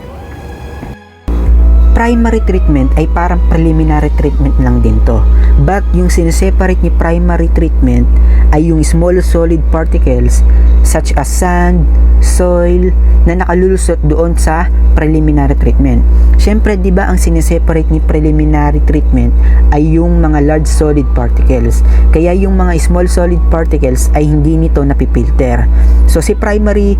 Primary treatment ay parang preliminary treatment lang din to. But yung sineseparate ni primary treatment ay yung small solid particles such as sand, soil na nakalulusot doon sa preliminary treatment. Siyempre, di ba ang sineseparate ni preliminary treatment ay yung mga large solid particles. Kaya yung mga small solid particles ay hindi nito napipilter. So si primary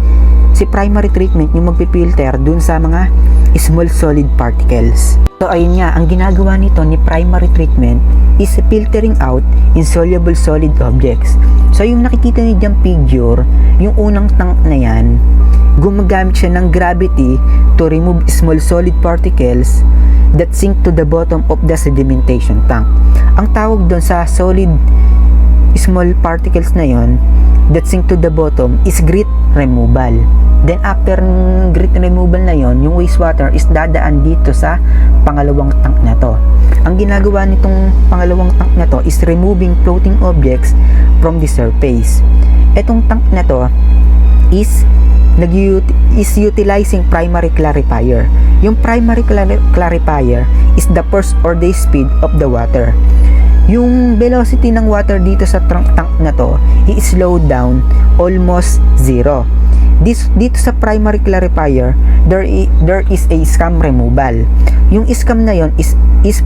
treatment yung magpipilter dun sa mga small solid particles. So ayun nga, ang ginagawa nito ni primary treatment is filtering out insoluble solid objects. So yung nakikita niyo diyang picture, yung unang tank na yan, gumagamit siya ng gravity to remove small solid particles that sink to the bottom of the sedimentation tank. Ang tawag doon sa solid small particles na yon that sink to the bottom is grit removal. Then after ng grit removal na yon, yung wastewater is dadaan dito sa pangalawang tank na to. Ang ginagawa nitong pangalawang tank na to is removing floating objects from the surface. Etong tank na to is utilizing primary clarifier. Yung primary clarifier is the first or the speed of the water. Yung velocity ng water dito sa tank na to is slowed down almost zero. Dito sa primary clarifier, there is a scum removal. Yung scum na yon is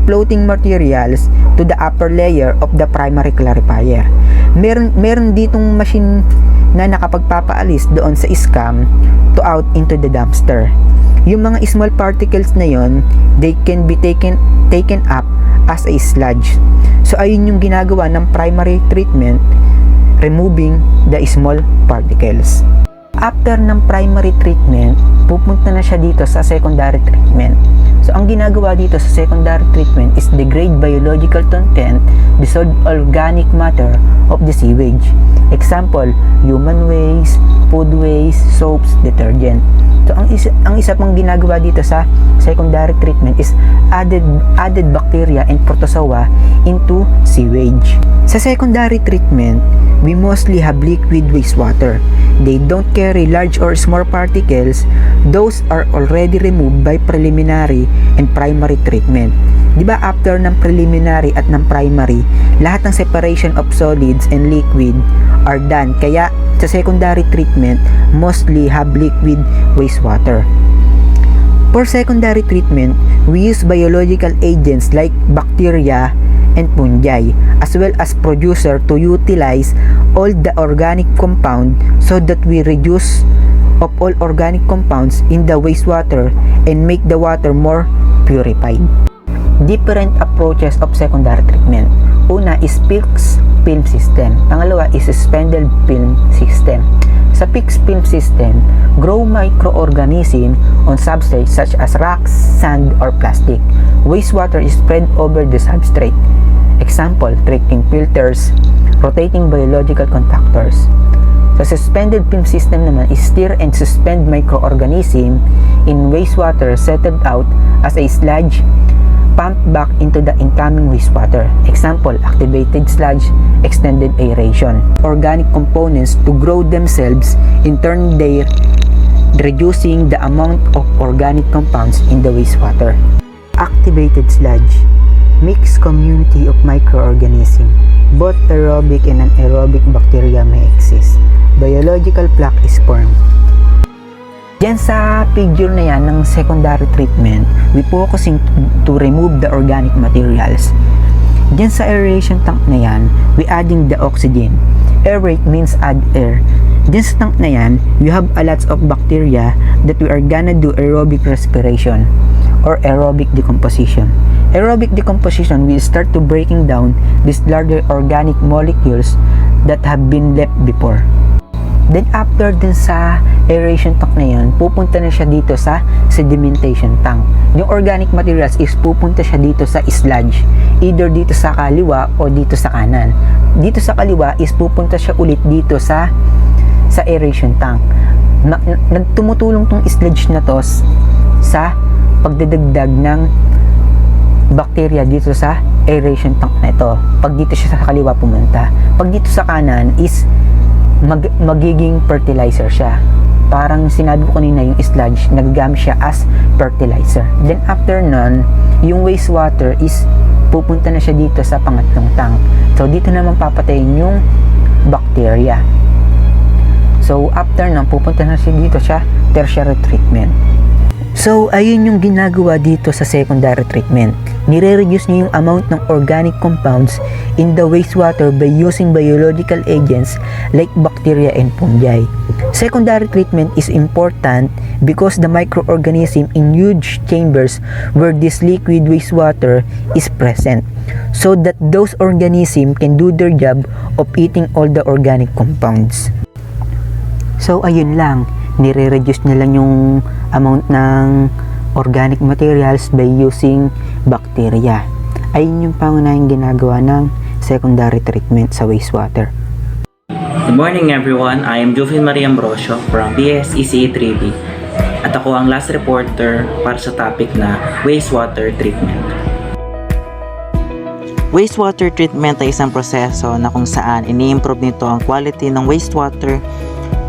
floating materials to the upper layer of the primary clarifier. Meron ditong machine na nakapagpapaalis doon sa scum to out into the dumpster. Yung mga small particles na yon, they can be taken up as a sludge. So ayun yung ginagawa ng primary treatment, removing the small particles. After ng primary treatment, pupunta na siya dito sa secondary treatment. So ang ginagawa dito sa secondary treatment is degrade biological content, dissolved organic matter of the sewage. Example, human waste, food waste, soaps, detergent. So ang isa pang ginagawa dito sa secondary treatment is added bacteria and protozoa into sewage. Sa secondary treatment, we mostly have liquid wastewater. They don't carry large or small particles. Those are already removed by preliminary and primary treatment. Diba after ng preliminary at ng primary, lahat ng separation of solids and liquid are done. Kaya sa secondary treatment, mostly have liquid wastewater. For secondary treatment, we use biological agents like bacteria and fungi, as well as producer to utilize all the organic compound so that we reduce of all organic compounds in the wastewater and make the water more purified. Different approaches of secondary treatment. Una is fixed film system. Pangalawa is suspended film system. Sa fixed film system, grow microorganism on substrate such as rocks, sand, or plastic. Wastewater is spread over the substrate. Example, treating filters, rotating biological conductors. Sa suspended film system naman is stir and suspend microorganism in wastewater settled out as a sludge pumped back into the incoming wastewater. Example, activated sludge, extended aeration. Organic components to grow themselves, in turn they reducing the amount of organic compounds in the wastewater. Activated sludge, mixed community of microorganisms. Both aerobic and anaerobic bacteria may exist. Biological plaque is formed. Diyan sa figure na yan ng secondary treatment, we focusing to remove the organic materials. Diyan sa aeration tank na yan, we adding the oxygen. Aerate means add air. Diyan sa tank na yan, we have a lot of bacteria that we are gonna do aerobic respiration or aerobic decomposition. Aerobic decomposition will start to breaking down these larger organic molecules that have been left before. Then after din sa aeration tank na yun, pupunta na siya dito sa sedimentation tank. Yung organic materials is pupunta siya dito sa sludge, either dito sa kaliwa o dito sa kanan. Dito sa kaliwa is pupunta siya ulit dito sa aeration tank. Nagtumutulong tong sludge na to sa pagdadagdag ng bacteria dito sa aeration tank na ito. Pag dito siya sa kaliwa pumunta. Pag dito sa kanan is magiging fertilizer siya. Parang sinabi ko kanina, yung sludge, nagagamit siya as fertilizer. Then after nun, yung wastewater is pupunta na siya dito sa pangatlong tank. So dito naman papatayin yung bacteria. So after nun, pupunta na siya dito sa tertiary treatment. So ayun yung ginagawa dito sa secondary treatment. Nire-reduce niya yung amount ng organic compounds in the wastewater by using biological agents like bacteria and fungi. Secondary treatment is important because the microorganism in huge chambers where this liquid wastewater is present, so that those organisms can do their job of eating all the organic compounds. So ayun lang, nire-reduce nila yung amount ng organic materials by using bacteria. Ayun yung pangunahing ginagawa ng secondary treatment sa wastewater. Good morning everyone, I am Jovin Maria Ambrosio from BSECE 3B at ako ang last reporter para sa topic na wastewater treatment. Wastewater treatment ay isang proseso na kung saan ini-improve nito ang quality ng wastewater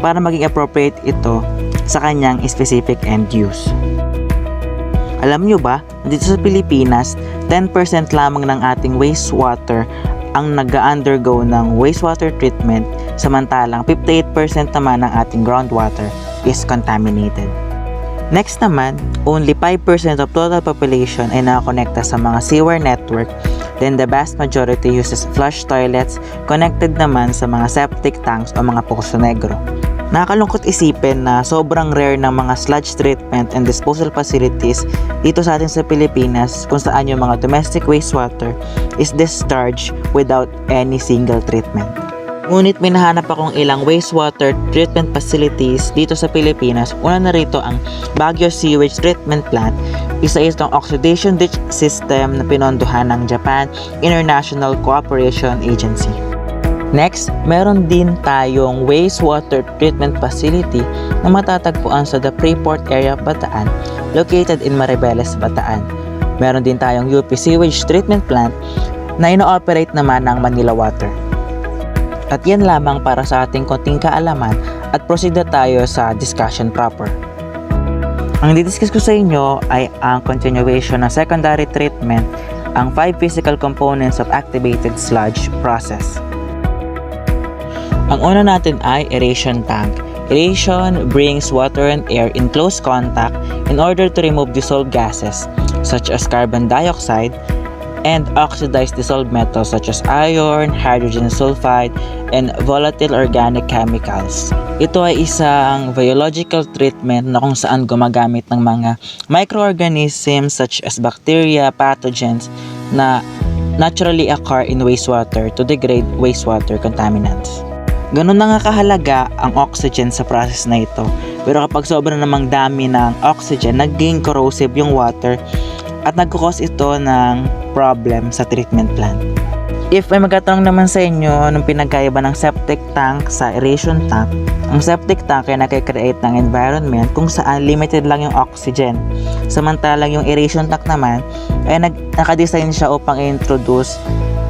para maging appropriate ito sa kanyang specific end use. Alam nyo ba, dito sa Pilipinas, 10% lamang ng ating wastewater ang nag-undergo ng wastewater treatment, samantalang 58% naman ng ating groundwater is contaminated. Next naman, only 5% of total population ay nakakonekta sa mga sewer network, then the vast majority uses flush toilets connected naman sa mga septic tanks o mga poso negro. Nakakalungkot isipin na sobrang rare ng mga sludge treatment and disposal facilities dito sa atin sa Pilipinas kung saan yung mga domestic wastewater is discharged without any single treatment. Ngunit may nahanap akong ilang wastewater treatment facilities dito sa Pilipinas. Una na rito ang Baguio Sewage Treatment Plant, isa itong oxidation ditch system na pinondohan ng Japan International Cooperation Agency. Next, meron din tayong wastewater treatment facility na matatagpuan sa the Freeport area of Bataan, located in Maribeles, Bataan. Meron din tayong UP Sewage Treatment Plant na ino-operate naman ng Manila Water. At yan lamang para sa ating konting kaalaman at proceed na tayo sa discussion proper. Ang didiscuss ko sa inyo ay ang continuation ng secondary treatment, ang 5 physical components of activated sludge process. Ang una natin ay aeration tank. Aeration brings water and air in close contact in order to remove dissolved gases such as carbon dioxide and oxidized dissolved metals such as iron, hydrogen sulfide, and volatile organic chemicals. Ito ay isang biological treatment na kung saan gumagamit ng mga microorganisms such as bacteria, pathogens na naturally occur in wastewater to degrade wastewater contaminants. Ganun na nga kahalaga ang oxygen sa process na ito. Pero kapag sobrang namang dami ng oxygen, naging corrosive yung water at nagkukos ito ng problem sa treatment plant. If may magtatanong naman sa inyo anong pinagkaiba ng septic tank sa aeration tank, ang septic tank ay nakikreate ng environment kung saan limited lang yung oxygen. Samantalang yung aeration tank naman ay nakadesign siya upang i-introduce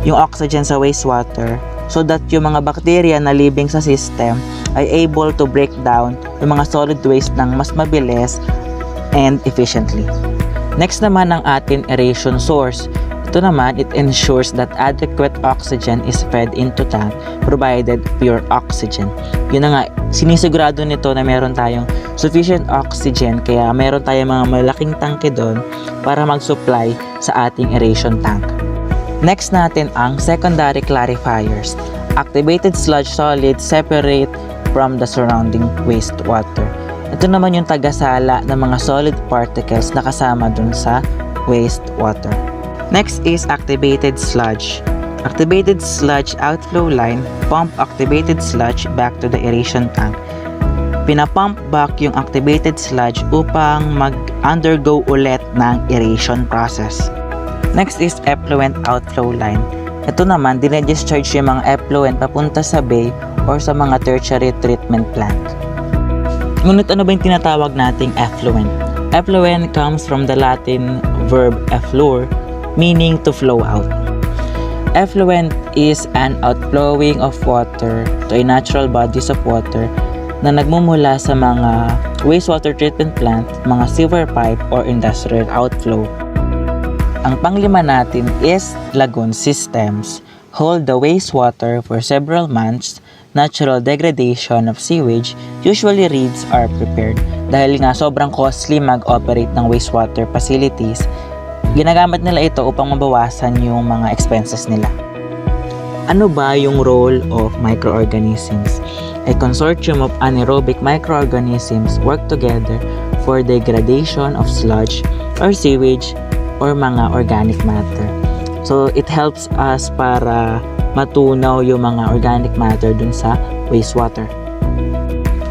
yung oxygen sa wastewater so that yung mga bacteria na living sa system ay able to break down yung mga solid waste ng mas mabilis and efficiently. Next naman ang ating aeration source. Ito naman, it ensures that adequate oxygen is fed into tank provided pure oxygen. Yun na nga, sinisigurado nito na meron tayong sufficient oxygen kaya meron tayong mga malaking tangke doon para mag-supply sa ating aeration tank. Next natin ang secondary clarifiers. Activated sludge solids separate from the surrounding wastewater. Ito naman yung tagasala ng mga solid particles na kasama dun sa wastewater. Next is activated sludge. Activated sludge outflow line pump activated sludge back to the aeration tank. Pinapump back yung activated sludge upang mag-undergo ulit ng aeration process. Next is effluent outflow line. Ito naman, dine-discharge yung mga effluent papunta sa bay or sa mga tertiary treatment plant. Ngunit ano ba yung tinatawag nating effluent? Effluent comes from the Latin verb efflure, meaning to flow out. Effluent is an outflowing of water to a natural bodies of water na nagmumula sa mga wastewater treatment plant, mga sewer pipe, or industrial outflow. Ang panglima natin is lagoon systems. Hold the wastewater for several months. Natural degradation of sewage, usually reeds are prepared. Dahil nga sobrang costly mag-operate ng wastewater facilities, ginagamit nila ito upang mabawasan yung mga expenses nila. Ano ba yung role of microorganisms? A consortium of anaerobic microorganisms work together for degradation of sludge or sewage or mga organic matter. So, it helps us para matunaw yung mga organic matter dun sa wastewater.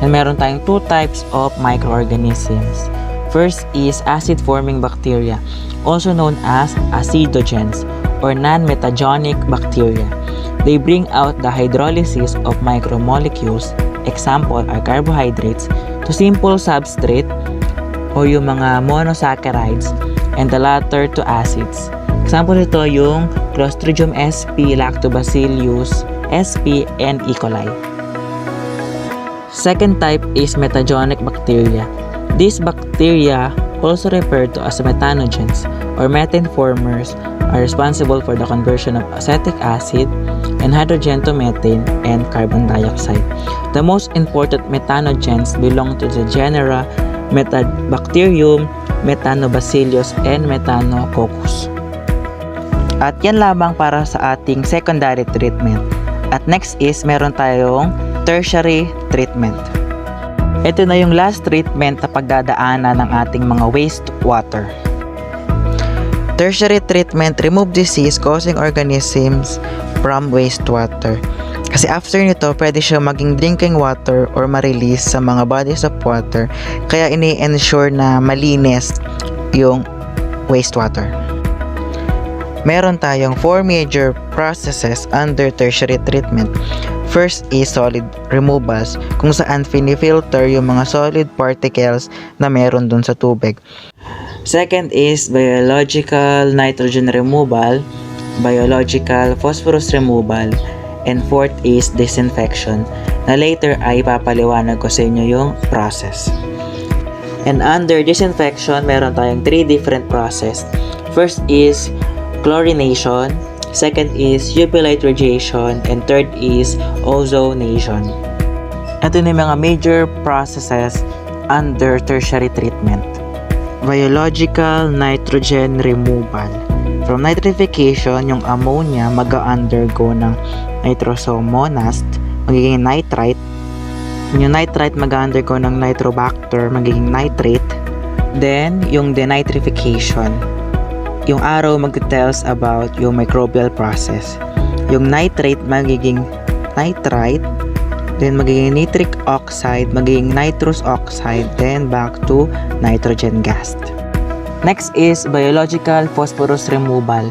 And meron tayong two types of microorganisms. First is acid-forming bacteria, also known as acidogens or non-metagenic bacteria. They bring out the hydrolysis of micromolecules, example are carbohydrates, to simple substrate o yung mga monosaccharides, and the latter to acids. Example nito yung Clostridium sp, Lactobacillus sp, and E. coli. Second type is metagenic bacteria. These bacteria, also referred to as methanogens or methane formers, are responsible for the conversion of acetic acid and hydrogen to methane and carbon dioxide. The most important methanogens belong to the genera Methylbacterium, Methanobacillus, and Methanococcus. At yan lamang para sa ating secondary treatment. At next is meron tayong tertiary treatment. Ito na yung last treatment na pagdadaanan ng ating mga wastewater. Tertiary treatment remove disease-causing organisms from wastewater. Kasi after nito, pwede siya maging drinking water or ma-release sa mga bodies of water. Kaya ini-ensure na malinis yung wastewater. Meron tayong 4 major processes under tertiary treatment. First is solid removals, kung saan finifilter yung mga solid particles na meron dun sa tubig. Second is biological nitrogen removal, biological phosphorus removal, and fourth is disinfection, na later ay papaliwanag ko sa inyo yung process. And under disinfection, meron tayong 3 different process. First is chlorination, second is UV light radiation, and third is ozonation. Ito na yung mga major processes under tertiary treatment. Biological nitrogen removal. From nitrification, yung ammonia mag-undergo ng nitrosomonas, magiging nitrite. Yung nitrite mag-undergo ng nitrobacter, magiging nitrate. Then, yung denitrification. Yung arrow mag-tells about yung microbial process. Yung nitrate magiging nitrite, then magiging nitric oxide, magiging nitrous oxide, then back to nitrogen gas. Next is biological phosphorus removal.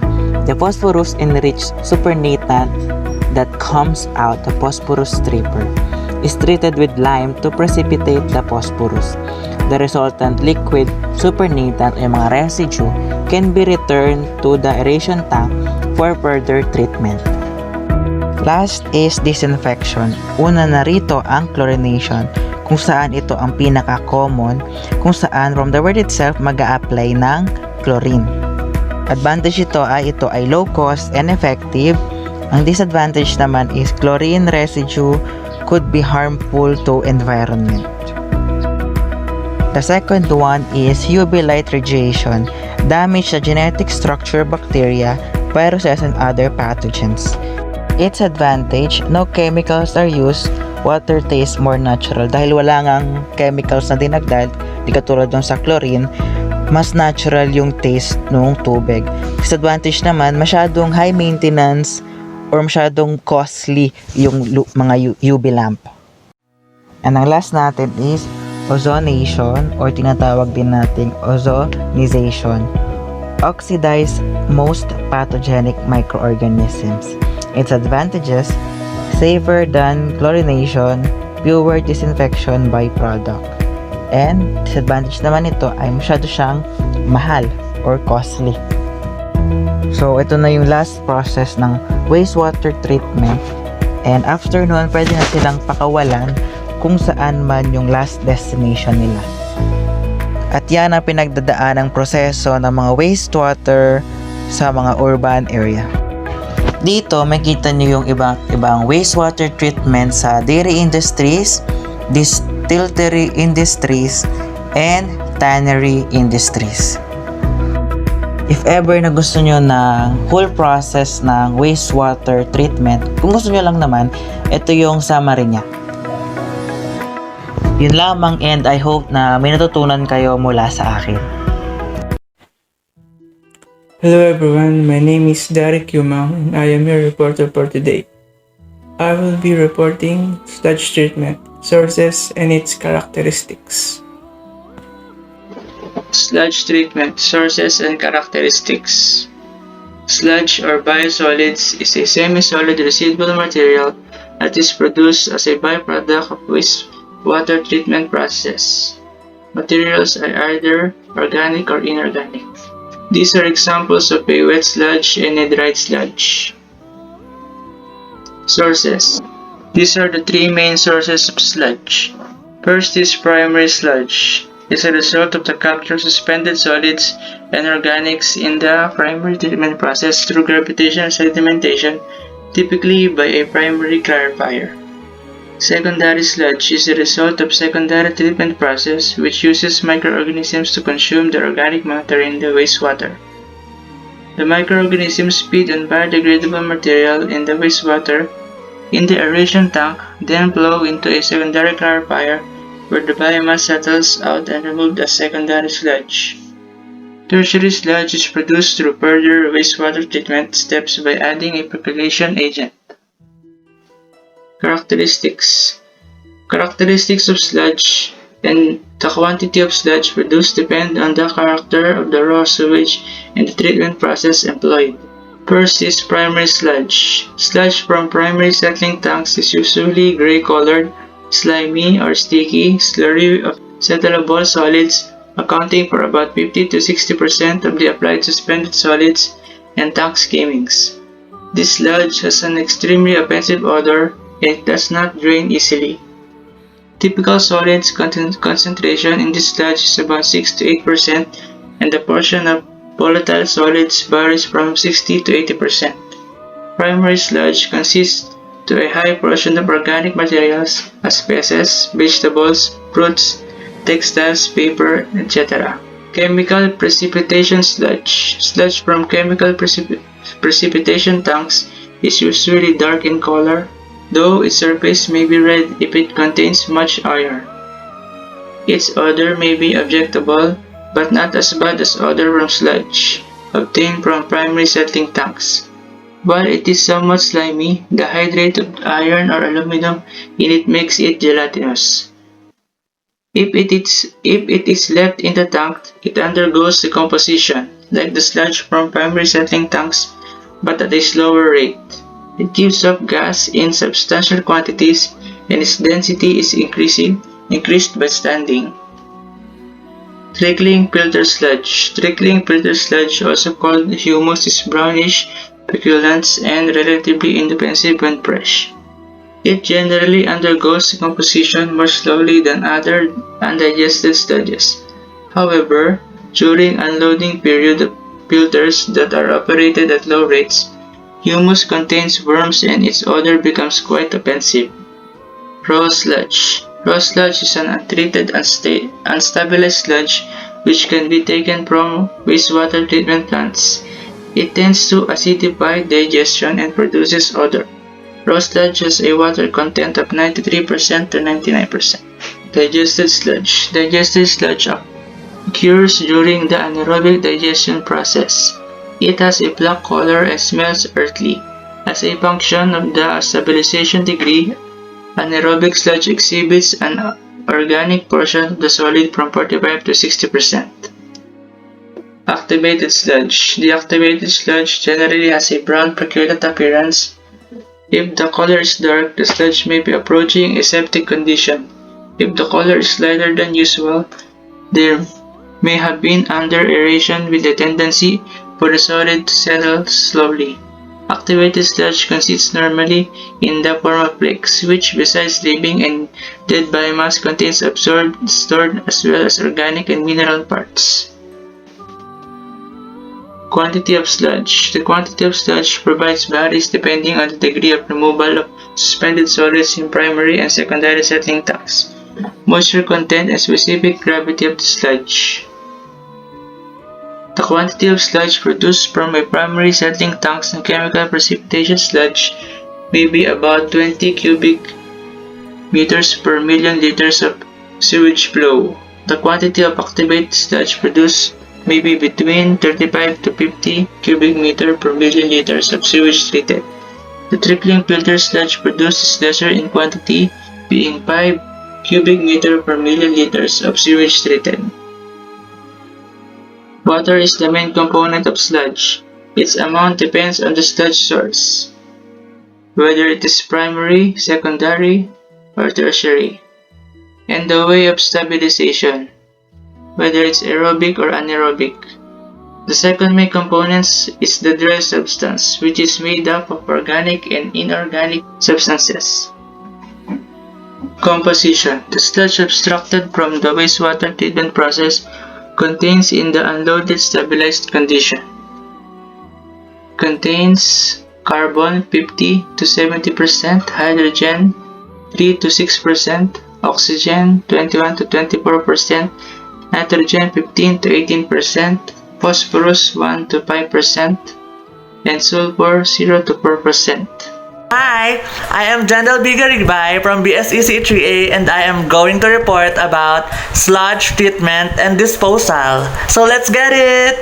The phosphorus-enriched supernatant that comes out, the phosphorus stripper, is treated with lime to precipitate the phosphorus. The resultant liquid supernatant o mga residue can be returned to the aeration tank for further treatment. Last is disinfection. Una na rito ang chlorination, kung saan ito ang pinaka-common, kung saan from the word itself mag-a-apply ng chlorine. Advantage ito ay low cost and effective. Ang disadvantage naman is chlorine residue could be harmful to environment. The second one is UV light radiation, damage the genetic structure bacteria, viruses, and other pathogens. Its advantage, no chemicals are used, water tastes more natural. Dahil wala ngang chemicals na dinagdag, di katulad ng sa chlorine, mas natural yung taste ng tubig. Disadvantage naman, masyadong high maintenance or masyadong costly yung mga UV lamp. And ang last natin is ozonation or tinatawag din nating ozonization. Oxidize most pathogenic microorganisms. Its advantages, safer than chlorination, pure disinfection byproduct. And disadvantage naman ito ay masyado siyang mahal or costly. So ito na yung last process ng wastewater treatment. And after nun, pwede na silang pakawalan kung saan man yung last destination nila. At yan ang pinagdadaan ng proseso ng mga wastewater sa mga urban area. Dito, makita nyo yung ibang wastewater treatment sa dairy industries, distillery industries, and tannery industries. If ever na gusto nyo ng whole process ng wastewater treatment, kung gusto nyo lang naman, ito yung summary niya. Yun lamang, and I hope na may natutunan kayo mula sa akin. Hello everyone, my name is Derek Yumang and I am your reporter for today. I will be reporting sludge treatment, sources, and its characteristics. Sludge treatment, sources and characteristics. Sludge or biosolids is a semi-solid residual material that is produced as a byproduct of wastewater treatment process. Materials are either organic or inorganic. These are examples of a wet sludge and a dry sludge. Sources. These are the three main sources of sludge. First is primary sludge. It's a result of the capture of suspended solids and organics in the primary treatment process through gravitational sedimentation, typically by a primary clarifier. Secondary sludge is a result of secondary treatment process which uses microorganisms to consume the organic matter in the wastewater. The microorganisms feed on biodegradable material in the wastewater in the aeration tank, then flow into a secondary clarifier where the biomass settles out and removed as secondary sludge. Tertiary sludge is produced through further wastewater treatment steps by adding a percolation agent. Characteristics. Characteristics of sludge and the quantity of sludge produced depend on the character of the raw sewage and the treatment process employed. First is primary sludge. Sludge from primary settling tanks is usually gray-colored, slimy or sticky slurry of settleable solids, accounting for about 50 to 60% of the applied suspended solids and tank skimmings. This sludge has an extremely offensive odor and does not drain easily. Typical solids concentration in this sludge is about 6 to 8%, and the portion of volatile solids varies from 60 to 80%. Primary sludge consists to a high portion of organic materials as feces, vegetables, fruits, textiles, paper, etc. Chemical precipitation sludge. Sludge from chemical precipitation tanks is usually dark in color, though its surface may be red if it contains much iron. Its odor may be objectable, but not as bad as odor from sludge obtained from primary settling tanks. While it is somewhat slimy, the hydrate of iron or aluminum in it makes it gelatinous. If it is left in the tank, it undergoes decomposition, like the sludge from primary settling tanks, but at a slower rate. It gives off gas in substantial quantities and its density is increased by standing. Trickling filter sludge. Trickling filter sludge, also called humus, is brownish, peculiant, and relatively inoffensive when fresh. It generally undergoes decomposition more slowly than other undigested sludges. However, during unloading period of filters that are operated at low rates, humus contains worms and its odor becomes quite offensive. Raw sludge. Raw sludge is an untreated, unstabilized sludge which can be taken from wastewater treatment plants. It tends to acidify digestion and produces odor. Raw sludge has a water content of 93% to 99%. Digested sludge. Digested sludge occurs during the anaerobic digestion process. It has a black color and smells earthly. As a function of the stabilization degree, anaerobic sludge exhibits an organic portion of the solid from 45 to 60%. Activated sludge. The activated sludge generally has a brown percolate appearance. If the color is dark, the sludge may be approaching a septic condition. If the color is lighter than usual, there may have been under aeration with a tendency for the solid to settle slowly. Activated sludge consists normally in the form of flakes, which besides leaving and dead biomass contains absorbed, stored, as well as organic and mineral parts. Quantity of sludge. The quantity of sludge varies depending on the degree of removal of suspended solids in primary and secondary settling tanks, moisture content, and specific gravity of the sludge. The quantity of sludge produced from a primary settling tanks and chemical precipitation sludge may be about 20 cubic meters per million liters of sewage flow. The quantity of activated sludge produced may be between 35 to 50 cubic meter per million liters of sewage treated. The trickling filter sludge produced is lesser in quantity, being 5 cubic meter per million liters of sewage treated. Water is the main component of sludge. Its amount depends on the sludge source, whether it is primary, secondary, or tertiary, and the way of stabilization, whether it's aerobic or anaerobic. The second main component is the dry substance, which is made up of organic and inorganic substances. Composition. The sludge extracted from the wastewater treatment process contains in the unloaded stabilized condition. Contains carbon 50 to 70%, hydrogen 3 to 6%, oxygen 21 to 24%, nitrogen 15 to 18%, phosphorus 1 to 5%, and sulfur 0 to 4%. Hi, I am Jandal Bigaribay from BSEC 3A and I am going to report about sludge treatment and disposal. So let's get it!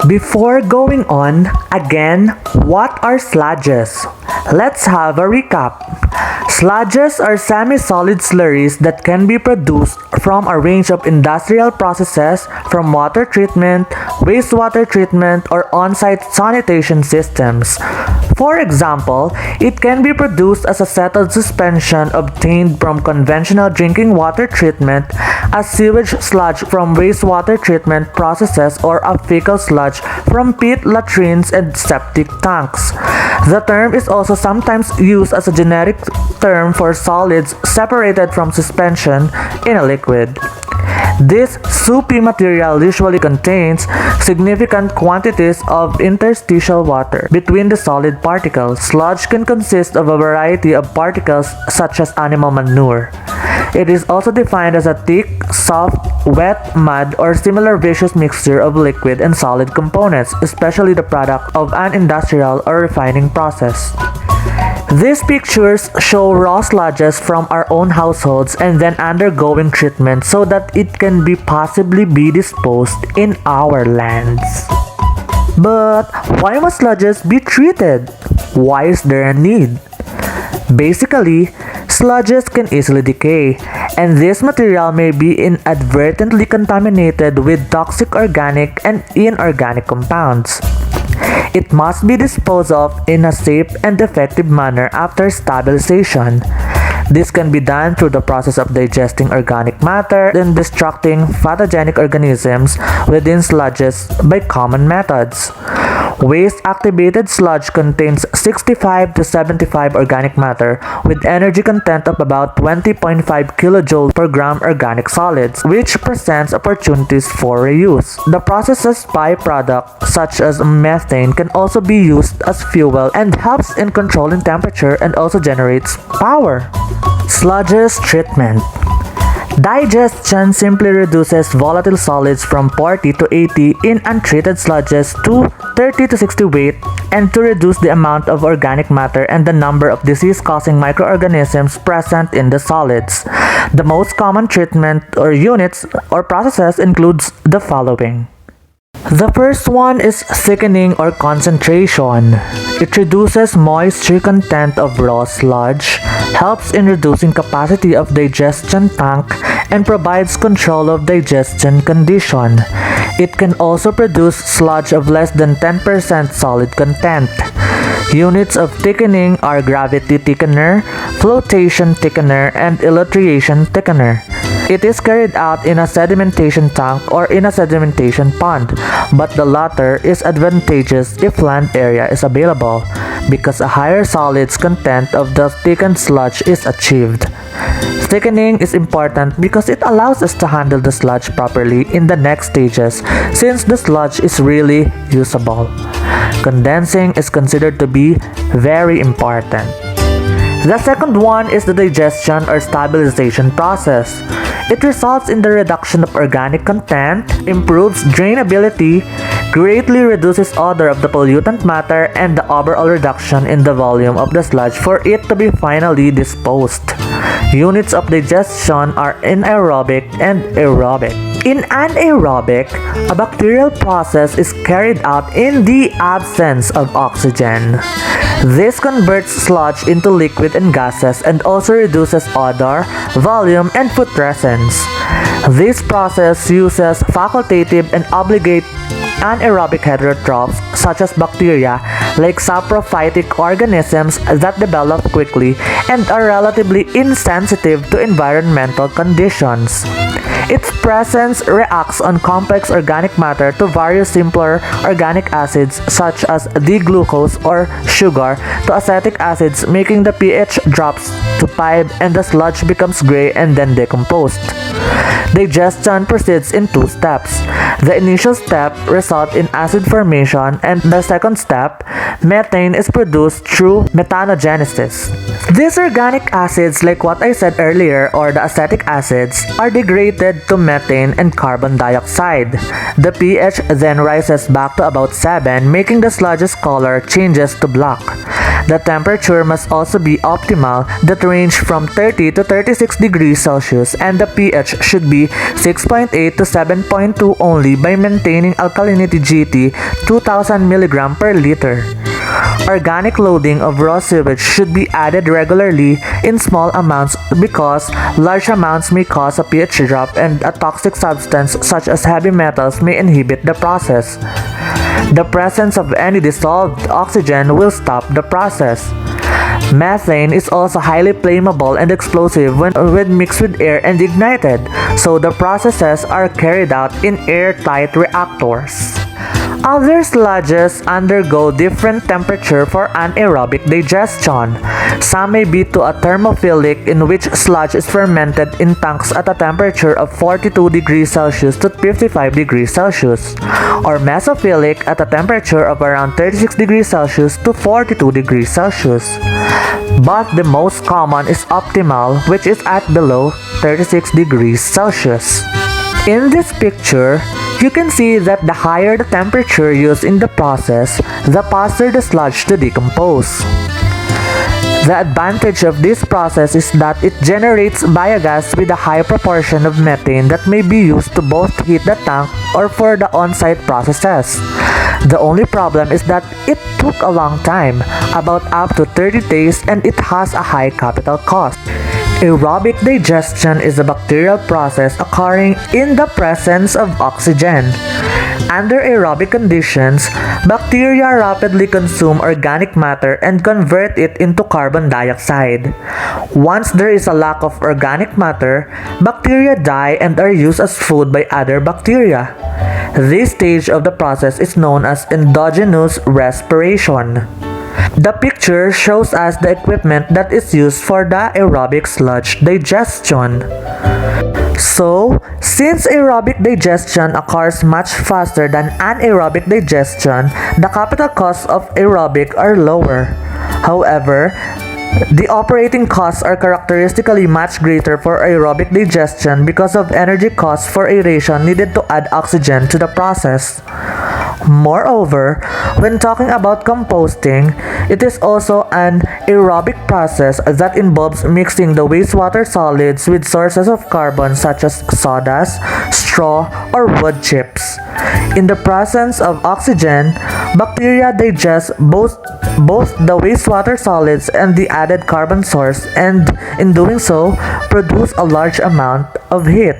Before going on, again, what are sludges? Let's have a recap. Sludges are semi-solid slurries that can be produced from a range of industrial processes from water treatment, wastewater treatment, or on-site sanitation systems. For example, it can be produced as a settled suspension obtained from conventional drinking water treatment, as sewage sludge from wastewater treatment processes, or a fecal sludge from pit latrines and septic tanks. The term is also sometimes used as a generic term for solids separated from suspension in a liquid. This soupy material usually contains significant quantities of interstitial water between the solid particles. Sludge can consist of a variety of particles such as animal manure. It is also defined as a thick, soft, wet mud or similar viscous mixture of liquid and solid components, especially the product of an industrial or refining process. These pictures show raw sludges from our own households and then undergoing treatment so that it can possibly be disposed in our lands. But why must sludges be treated? Why is there a need? Basically, sludges can easily decay, and this material may be inadvertently contaminated with toxic organic and inorganic compounds. It must be disposed of in a safe and effective manner after stabilization. This can be done through the process of digesting organic matter and destructing pathogenic organisms within sludges by common methods. Waste-activated sludge contains 65 to 75 organic matter with energy content of about 20.5 kJ per gram organic solids, which presents opportunities for reuse. The process's byproduct, such as methane, can also be used as fuel and helps in controlling temperature and also generates power. Sludges treatment. Digestion simply reduces volatile solids from 40 to 80 in untreated sludges to 30 to 60 weight, and to reduce the amount of organic matter and the number of disease-causing microorganisms present in the solids. The most common treatment or units or processes includes the following. The first one is thickening or concentration. It reduces moisture content of raw sludge, helps in reducing capacity of digestion tank, and provides control of digestion condition. It can also produce sludge of less than 10% solid content. Units of thickening are gravity thickener, flotation thickener, and elytration thickener. It is carried out in a sedimentation tank or in a sedimentation pond, but the latter is advantageous if land area is available, because a higher solids content of the thickened sludge is achieved. Thickening is important because it allows us to handle the sludge properly in the next stages, since the sludge is really usable. Condensing is considered to be very important. The second one is the digestion or stabilization process. It results in the reduction of organic content, improves drainability, greatly reduces odor of the pollutant matter, and the overall reduction in the volume of the sludge for it to be finally disposed. Units of digestion are anaerobic and aerobic. In anaerobic, a bacterial process is carried out in the absence of oxygen. This converts sludge into liquid and gases and also reduces odor, volume, and putrescence. This process uses facultative and obligate anaerobic heterotrophs such as bacteria like saprophytic organisms that develop quickly and are relatively insensitive to environmental conditions. Its presence reacts on complex organic matter to various simpler organic acids such as D-glucose or sugar to acetic acids, making the pH drops to 5 and the sludge becomes gray and then decomposed. Digestion proceeds in two steps. The initial step results in acid formation, and the second step, methane is produced through methanogenesis. These organic acids, like what I said earlier, or the acetic acids, are degraded to methane and carbon dioxide. The pH then rises back to about 7, making the sludge's color changes to black. The temperature must also be optimal, that range from 30 to 36 degrees Celsius, and the pH should be 6.8 to 7.2 only by maintaining alkalinity GT 2000 mg per liter. Organic loading of raw sewage should be added regularly in small amounts because large amounts may cause a pH drop, and a toxic substance such as heavy metals may inhibit the process. The presence of any dissolved oxygen will stop the process. Methane is also highly flammable and explosive when mixed with air and ignited, so the processes are carried out in airtight reactors. Other sludges undergo different temperature for anaerobic digestion. Some may be to a thermophilic, in which sludge is fermented in tanks at a temperature of 42 degrees Celsius to 55 degrees Celsius, or mesophilic at a temperature of around 36 degrees Celsius to 42 degrees Celsius. But the most common is optimal, which is at below 36 degrees Celsius. In this picture, you can see that the higher the temperature used in the process, the faster the sludge to decompose. The advantage of this process is that it generates biogas with a high proportion of methane that may be used to both heat the tank or for the on-site processes. The only problem is that it took a long time, about up to 30 days, and it has a high capital cost. Aerobic digestion is a bacterial process occurring in the presence of oxygen. Under aerobic conditions, bacteria rapidly consume organic matter and convert it into carbon dioxide. Once there is a lack of organic matter, bacteria die and are used as food by other bacteria. This stage of the process is known as endogenous respiration. The picture shows us the equipment that is used for the aerobic sludge digestion. So, since aerobic digestion occurs much faster than anaerobic digestion, the capital costs of aerobic are lower. However, the operating costs are characteristically much greater for aerobic digestion because of energy costs for aeration needed to add oxygen to the process. Moreover, when talking about composting, it is also an aerobic process that involves mixing the wastewater solids with sources of carbon such as sodas, straw, or wood chips. In the presence of oxygen, bacteria digest both the wastewater solids and the added carbon source, and in doing so, produce a large amount of heat.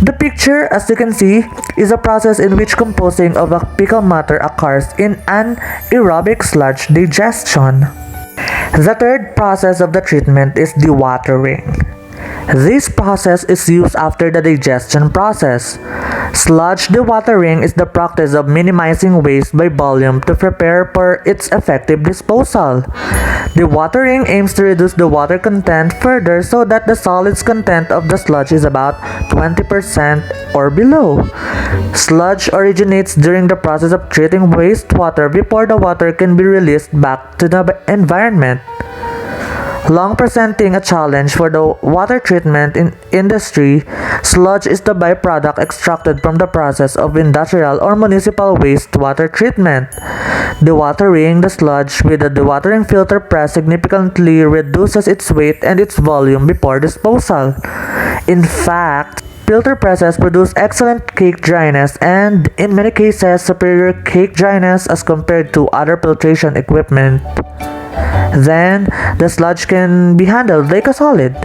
The picture, as you can see, is a process in which composting of fecal matter occurs in anaerobic sludge digestion. The third process of the treatment is dewatering. This process is used after the digestion process. Sludge dewatering is the practice of minimizing waste by volume to prepare for its effective disposal. Dewatering aims to reduce the water content further so that the solids content of the sludge is about 20% or below. Sludge originates during the process of treating wastewater before the water can be released back to the environment. Long presenting a challenge for the water treatment industry, sludge is the byproduct extracted from the process of industrial or municipal wastewater treatment. Dewatering the sludge with a dewatering filter press significantly reduces its weight and its volume before disposal. In fact, filter presses produce excellent cake dryness and, in many cases, superior cake dryness as compared to other filtration equipment. Then, the sludge can be handled like a solid.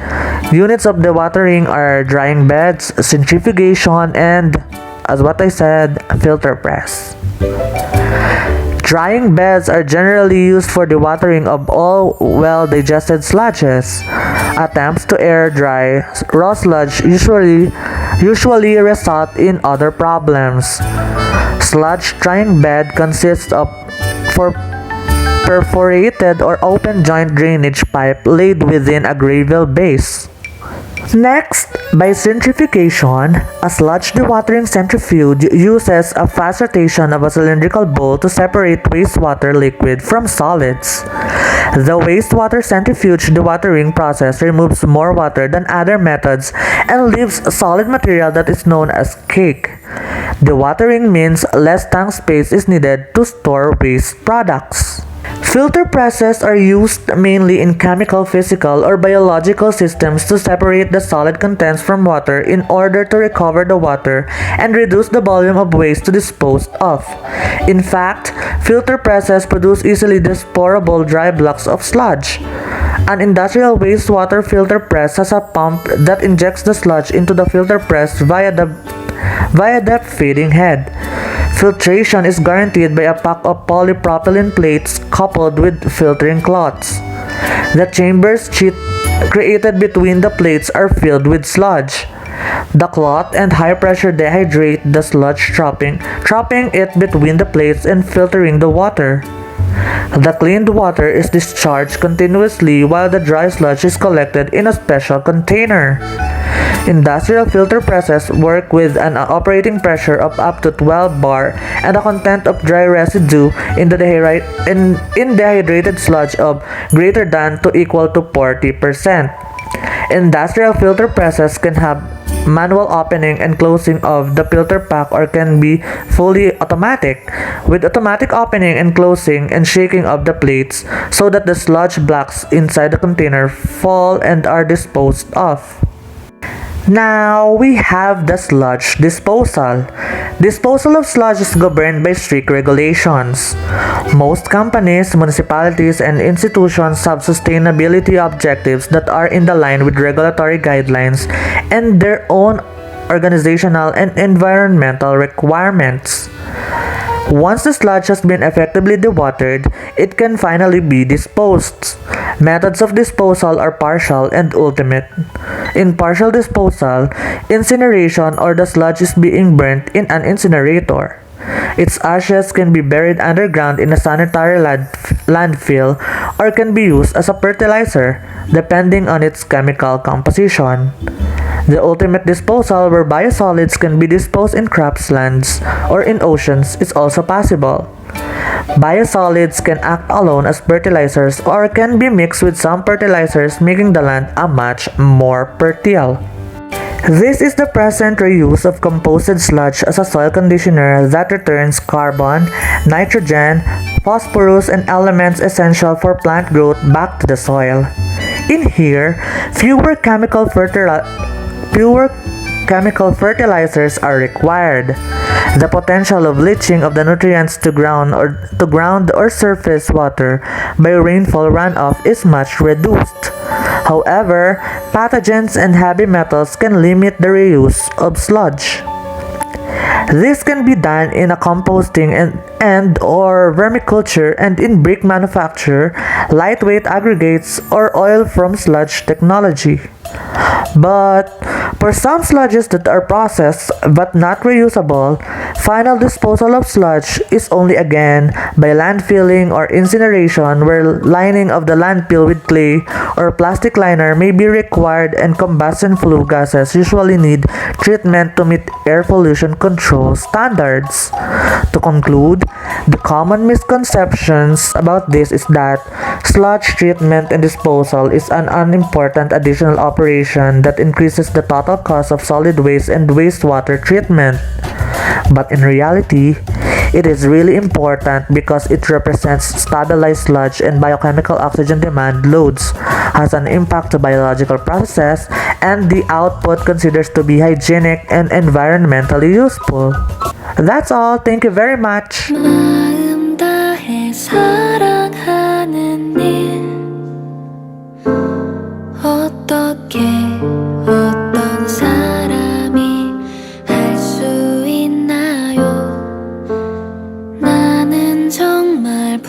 Units of dewatering are drying beds, centrifugation, and, as what I said, filter press. Drying beds are generally used for dewatering of all well-digested sludges. Attempts to air dry raw sludge usually result in other problems. Sludge drying bed consists of perforated or open joint drainage pipe laid within a gravel base. Next, by centrifugation, a sludge dewatering centrifuge uses a fast rotation of a cylindrical bowl to separate wastewater liquid from solids. The wastewater centrifuge dewatering process removes more water than other methods and leaves solid material that is known as cake. Dewatering means less tank space is needed to store waste products. Filter presses are used mainly in chemical, physical, or biological systems to separate the solid contents from water in order to recover the water and reduce the volume of waste to dispose of. In fact, filter presses produce easily disposable dry blocks of sludge. An industrial wastewater filter press has a pump that injects the sludge into the filter press via the feeding head. Filtration is guaranteed by a pack of polypropylene plates coupled with filtering cloths. The chambers created between the plates are filled with sludge. The cloth and high pressure dehydrate the sludge, trapping it between the plates and filtering the water. The cleaned water is discharged continuously while the dry sludge is collected in a special container. Industrial filter presses work with an operating pressure of up to 12 bar and a content of dry residue in dehydrated sludge of greater than to equal to 40%. Industrial filter presses can have manual opening and closing of the filter pack or can be fully automatic, with automatic opening and closing and shaking of the plates so that the sludge blocks inside the container fall and are disposed of. Now we have the sludge disposal. Disposal of sludge is governed by strict regulations. Most companies, municipalities, and institutions have sustainability objectives that are in the line with regulatory guidelines and their own organizational and environmental requirements. Once the sludge has been effectively dewatered, it can finally be disposed. Methods of disposal are partial and ultimate. In partial disposal, incineration or the sludge is being burnt in an incinerator. Its ashes can be buried underground in a sanitary landfill or can be used as a fertilizer, depending on its chemical composition. The ultimate disposal, where biosolids can be disposed in croplands or in oceans, is also possible. Biosolids can act alone as fertilizers or can be mixed with some fertilizers, making the land a much more fertile. This is the present reuse of composted sludge as a soil conditioner that returns carbon, nitrogen, phosphorus, and elements essential for plant growth back to the soil. In here, fewer chemical fertilizers are required. The potential of leaching of the nutrients to ground or surface water by rainfall runoff is much reduced. However, pathogens and heavy metals can limit the reuse of sludge. This can be done in a composting and or vermiculture and in brick manufacture, lightweight aggregates, or oil from sludge technology. But for some sludges that are processed but not reusable, final disposal of sludge is only again by landfilling or incineration, where lining of the landfill with clay or plastic liner may be required, and combustion flue gases usually need treatment to meet air pollution control standards. To conclude, the common misconceptions about this is that sludge treatment and disposal is an unimportant additional operation that increases the total cost of solid waste and wastewater treatment. But in reality, it is really important because it represents stabilized sludge and biochemical oxygen demand loads, has an impact to biological processes, and the output considers to be hygienic and environmentally useful. That's all. Thank you very much. 마음 다해 사랑하는 일 어떻게 어떤 사람이 할 수 있나요? 나는 정말